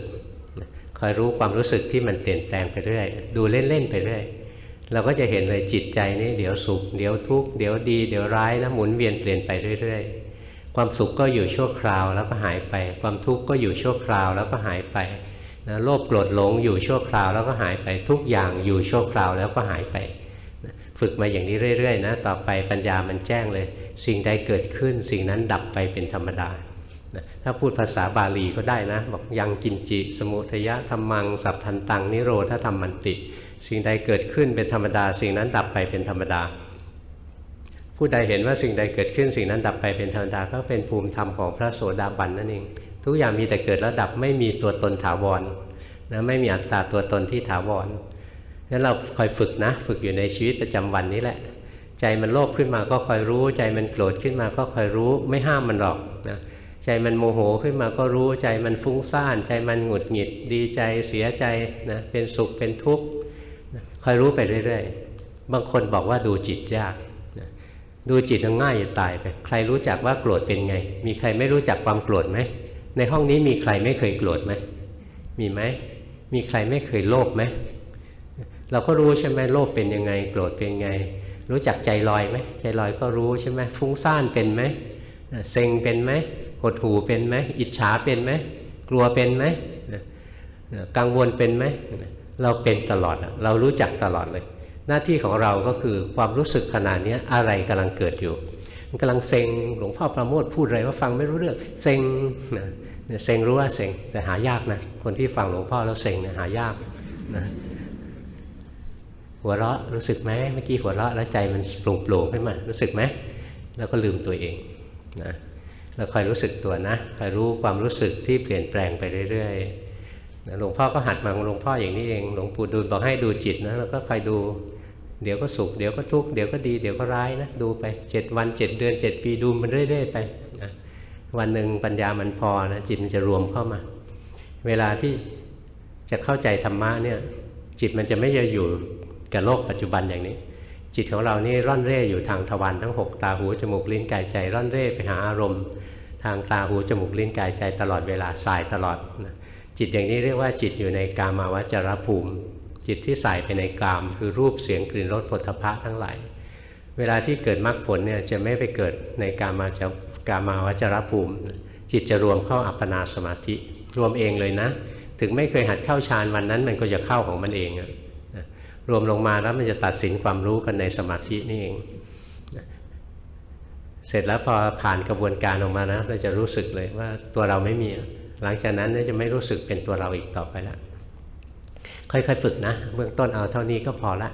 คอยรู้ความรู้สึกที่มันเปลี่ยนแปลงไปเรื่อยดูเล่นๆไปเรื่อยเราก็จะเห็นเลยจิตใจนี้เดี๋ยวสุขเดี๋ยวทุกข์เดี๋ยวดีเดี๋ยวร้ายนะหมุนเวียนเปลี่ยนไปเรื่อยๆความสุขก็อยู่ชั่วคราวแล้วก็หายไปความทุกข์ก็อยู่ชั่วคราวแล้วก็หายไปนะโลภโกรธหลงอยู่ชั่วคราวแล้วก็หายไปทุกอย่างอยู่ชั่วคราวแล้วก็หายไปฝึกมาอย่างนี้เรื่อยๆนะต่อไปปัญญามันแจ้งเลยสิ่งใดเกิดขึ้นสิ่งนั้นดับไปเป็นธรรมดาถ้าพูดภาษาบาลีก็ได้นะบอกยังกินจิสมุทยะธัมมังสัพพันตังนิโรธธรรมันติสิ่งใดเกิดขึ้นเป็นธรรมดาสิ่งนั้นดับไปเป็นธรรมดาผู้ใดเห็นว่าสิ่งใดเกิดขึ้นสิ่งนั้นดับไปเป็นธรรมดาก็เป็นภูมิธรรมของพระโสดาบันนั่นเองทุกอย่างมีแต่เกิดแล้วดับไม่มีตัวตนถาวรนะไม่มีอัตตาตัวตนที่ถาวรงั้นเราคอยฝึกนะฝึกอยู่ในชีวิตประจำวันนี้แหละใจมันโลภขึ้นมาก็คอยรู้ใจมันโกรธขึ้นมาก็คอยรู้ไม่ห้ามมันหรอกนะใจมันโมโหขึ้นมาก็รู้ใจมันฟุ้งซ่านใจมันหงุดหงิดดีใจเสียใจนะเป็นสุขเป็นทุกข์นะคอยรู้ไปเรื่อยๆบางคนบอกว่าดูจิตยากนะดูจิตง่ายจะตายไปใครรู้จักว่าโกรธเป็นไงมีใครไม่รู้จักความโกรธไหมในห้องนี้มีใครไม่เคยโกรธไหมมีไหมมีใครไม่เคยโลภไหมเราก็รู้ใช่ไหมโลภเป็นยังไงโกรธเป็นไงรู้จักใจลอยไหมใจลอยก็รู้ใช่ไหมฟุ้งซ่านเป็นไหมเซ็งเป็นไหมหดหู่เป็นไหมอิจฉาเป็นไหมกลัวเป็นไหมกังวลเป็นไหมเราเป็นตลอดเรารู้จักตลอดเลยหน้าที่ของเราก็คือความรู้สึกขณะนี้อะไรกำลังเกิดอยู่มันกำลังเซ็งหลวงพ่อประโมทพูดอะไรว่าฟังไม่รู้เรื่องเซ็งเซ็งรู้ว่าเซ็งแต่หายากนะคนที่ฟังหลวงพ่อแล้วเซ็งหายากนะหัวเราะรู้สึกไหมเมื่อกี้หัวเราะแล้วใจมันโปร่งขึ้นมารู้สึกไหมแล้วก็ลืมตัวเองนะเราคอยรู้สึกตัวนะคอยรู้ความรู้สึกที่เปลี่ยนแปลงไปเรื่อยๆนะหลวงพ่อก็หัดมาของหลวงพ่ออย่างนี้เองหลวงปู่ดูลบอกให้ดูจิตนะเราก็คอยดูเดี๋ยวก็สุขเดี๋ยวก็ทุกข์เดี๋ยวก็ดีเดี๋ยวก็ร้ายนะดูไป7 วัน7 เดือน7 ปีดูมันเรื่อยๆไปนะวันหนึ่งปัญญามันพอนะจิตมันจะรวมเข้ามาเวลาที่จะเข้าใจธรรมะเนี่ยจิตมันจะไม่จะอยู่กับโลกปัจจุบันอย่างนี้จิตของเรานี่ร่อนเร่อยู่ทางทวารทั้ง6ตาหูจมูกลิ้นกายใจร่อนเร่ไปหาอารมณ์ทางตาหูจมูกลิ้นกายใจตลอดเวลาสายตลอดนะจิตอย่างนี้เรียกว่าจิตอยู่ในกามาวจรภูมิจิตที่สายไปในกามคือรูปเสียงกลิ่นรสโผฏฐัพพะทั้งหลายเวลาที่เกิดมรรคผลเนี่ยจะไม่ไปเกิดในกามาวจรภูมิจิตจะรวมเข้าอัปปนาสมาธิรวมเองเลยนะถึงไม่เคยหัดเข้าฌานวันนั้นมันก็จะเข้าของมันเองรวมลงมาแล้วมันจะตัดสินความรู้กันในสมาธินี่เองเสร็จแล้วพอผ่านกระบวนการออกมานะเราจะรู้สึกเลยว่าตัวเราไม่มีหลังจากนั้นจะไม่รู้สึกเป็นตัวเราอีกต่อไปแล้วค่อยๆฝึกนะเบื้องต้นเอาเท่านี้ก็พอละ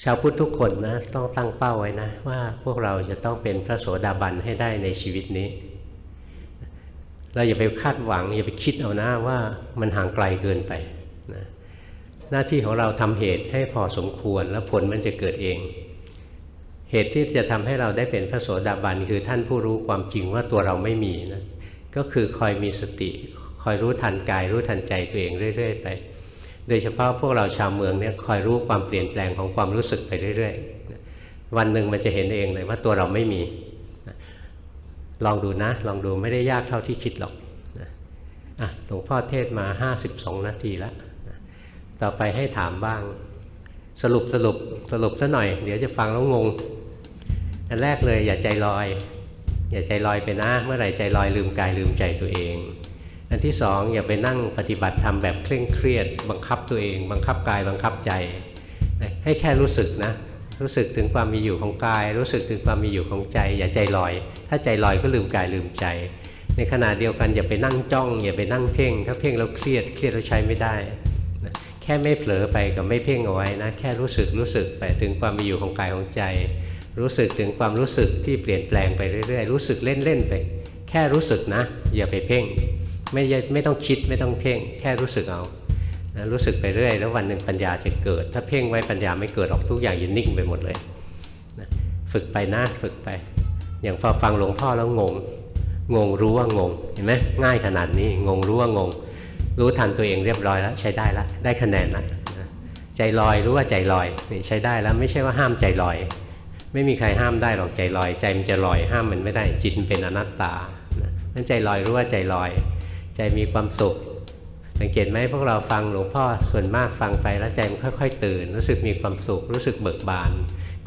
ชาวพุทธทุกคนนะต้องตั้งเป้าไว้นะว่าพวกเราจะต้องเป็นพระโสดาบันให้ได้ในชีวิตนี้เราอย่าไปคาดหวังอย่าไปคิดเอานะว่ามันห่างไกลเกินไปนะหน้าที่ของเราทำเหตุให้พอสมควรแล้วผลมันจะเกิดเองเหตุที่จะทำให้เราได้เป็นพระโสดาบันคือท่านผู้รู้ความจริงว่าตัวเราไม่มีนะก็คือคอยมีสติคอยรู้ทันกายรู้ทันใจตัวเองเรื่อยๆไปโดยเฉพาะพวกเราชาวเมืองเนี่ยคอยรู้ความเปลี่ยนแปลงของความรู้สึกไปเรื่อยๆวันหนึ่งมันจะเห็นเองเลยว่าตัวเราไม่มีลองดูนะลองดูไม่ได้ยากเท่าที่คิดหรอกหลวงพ่อเทศมา52 นาทีแล้วต่อไปให้ถามบ้างสรุปซะหน่อยเดี๋ยวจะฟังแล้วงงอันแรกเลยอย่าใจลอยอย่าใจลอยไปนะเมื่อไหร่ใจลอยลืมกายลืมใจตัวเองอันที่สองอย่าไปนั่งปฏิบัติธรรมแบบเคร่งเครียดบังคับตัวเองบังคับกายบังคับใจให้แค่รู้สึกนะรู้สึกถึงความมีอยู่ของกายรู้สึกถึงความมีอยู่ของใจอย่าใจลอยถ้าใจลอยก็ลืมกายลืมใจในขณะเดียวกันอย่าไปนั่งจ้องอย่าไปนั่งเพ่งถ้าเพ่งแล้วเครียดแล้วใช้ไม่ได้แค่ไม่เผลอไปกับไม่เพ่งเอาไว้นะแค่รู้สึกไปถึงความมีอยู่ของกายของใจรู้สึกถึงความรู้สึกที่เปลี่ยนแปลงไปเรื่อยๆรู้สึกเล่นๆไป แค่รู้สึกนะอย่าไปเพ่งไม่ต้องคิดไม่ต้องเพ่งแค่รู้สึกเอานะรู้สึกไปเรื่อยแล้ววันหนึ่งปัญญาจะเกิดถ้าเพ่งไว้ปัญญาไม่เกิดออกทุกอย่างจะนิ่งไปหมดเลยนะฝึกไปนะฝึกไปอย่างพอฟังหลวงพ่อแล้วงงรู้ว่างงเห็นไหมง่ายขนาดนี้งงรู้ว่างงรู้ทันตัวเองเรียบร้อยแล้วใช้ได้แล้วได้คะแนนแล้วใจลอยรู้ว่าใจลอยนี่ใช้ได้แล้วไม่ใช่ว่าห้ามใจลอยไม่มีใครห้ามได้หรอกใจลอยใจมันจะลอยห้ามมันไม่ได้จิตมันเป็นอนัตตานั้นใจลอยรู้ว่าใจลอยใจมีความสุขสังเกตไหมพวกเราฟังหลวงพ่อส่วนมากฟังไปแล้วใจมันค่อยๆตื่นรู้สึกมีความสุขรู้สึกเบิกบาน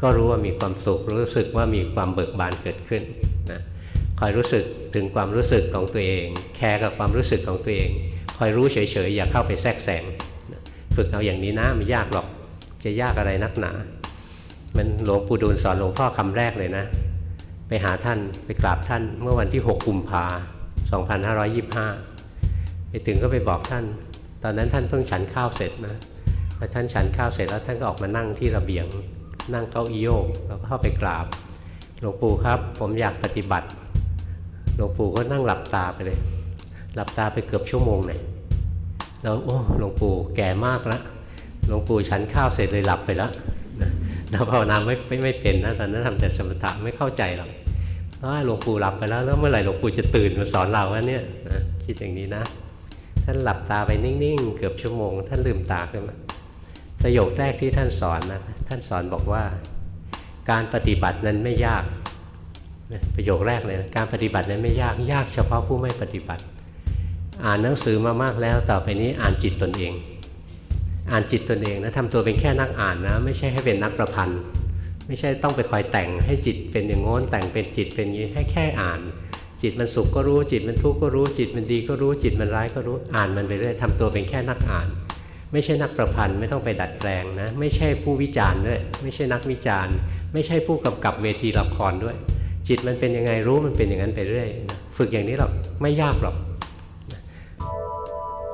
ก็รู้ว่ามีความสุขรู้สึกว่ามีความเบิกบานเกิดขึ้นนะคอยรู้สึกถึงความรู้สึกของตัวเองแคร์กับความรู้สึกของตัวเองคอยรู้เฉยๆอย่าเข้าไปแทรกแซงฝึกเอาอย่างนี้นะไม่ยากหรอกจะยากอะไรนักหนามันหลวงปู่ดูลสอนหลวงพ่อคำแรกเลยนะไปหาท่านไปกราบท่านเมื่อวันที่6 กุมภาพันธ์ 2525ไปถึงก็ไปบอกท่านตอนนั้นท่านเพิ่งฉันข้าวเสร็จนะพอท่านฉันข้าวเสร็จแล้วท่านก็ออกมานั่งที่ระเบียงนั่งเก้าอี้โยกแล้วก็เข้าไปกราบหลวงปู่ครับผมอยากปฏิบัติหลวงปู่ก็นั่งหลับตาไปเลยหลับตาไปเกือบชั่วโมงเลยแล้วโอ้หลวงปู่แก่มากแล้วหลวงปู่ฉันข้าวเสร็จเลยหลับไปแล้วเราภาวนาไม่เป็นนะตอนนั้นทำแต่สมถะไม่เข้าใจหรอกหลวงปู่หลับไปแล้วเมื่อไหร่หลวงปู่จะตื่นมาสอนเราวะเนี่ยนะคิดอย่างนี้นะท่านหลับตาไปนิ่งๆเกือบชั่วโมงท่านลืมตาขึ้นมาประโยคแรกที่ท่านสอนนะท่านสอนบอกว่าการปฏิบัตินั้นไม่ยากประโยคแรกเลยนะการปฏิบัตินั้นไม่ยากยากเฉพาะผู้ไม่ปฏิบัติอ่านหนังสือมามากแล้วต่อไปนี้อ่านจิตตนเองอ่านจิตตนเองนะทำตัวเป็นแค่นักอ่านนะไม่ใช่ให้เป็นนักประพันธ์ไม่ใช่ต้องไปคอยแต่งให้จิตเป็นอย่างโน้นแต่งเป็นจิตเป็นอย่างนี้ให้แค่อ่านจิตมันสุขก็รู้จิตมันทุกข์ก็รู้จิตมันดีก็รู้จิตมันร้ายก็รู้อ่านมันไปเรื่อยทำตัวเป็นแค่นักอ่านไม่ใช่นักประพันธ์ไม่ต้องไปดัดแปลงนะไม่ใช่ผู้วิจารณ์ด้วยไม่ใช่นักวิจารณ์ไม่ใช่ผู้กำกับเวทีละครด้วยจิตมันเป็นยังไงรู้มันเป็นอย่างนั้นไปเรื่อยฝึกอย่างนี้หรอกไม่ยากหรอก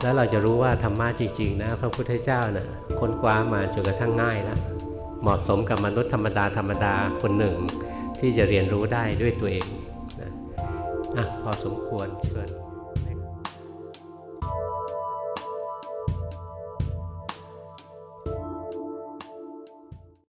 แล้วเราจะรู้ว่าธรรมะจริงๆนะพระพุทธเจ้านะค้นคว้ามาจนกระทั่งง่ายแล้วเหมาะสมกับมนุษย์ธรรมดาคนหนึ่งที่จะเรียนรู้ได้ด้วยตัวเองนะพอสมควรเชิญ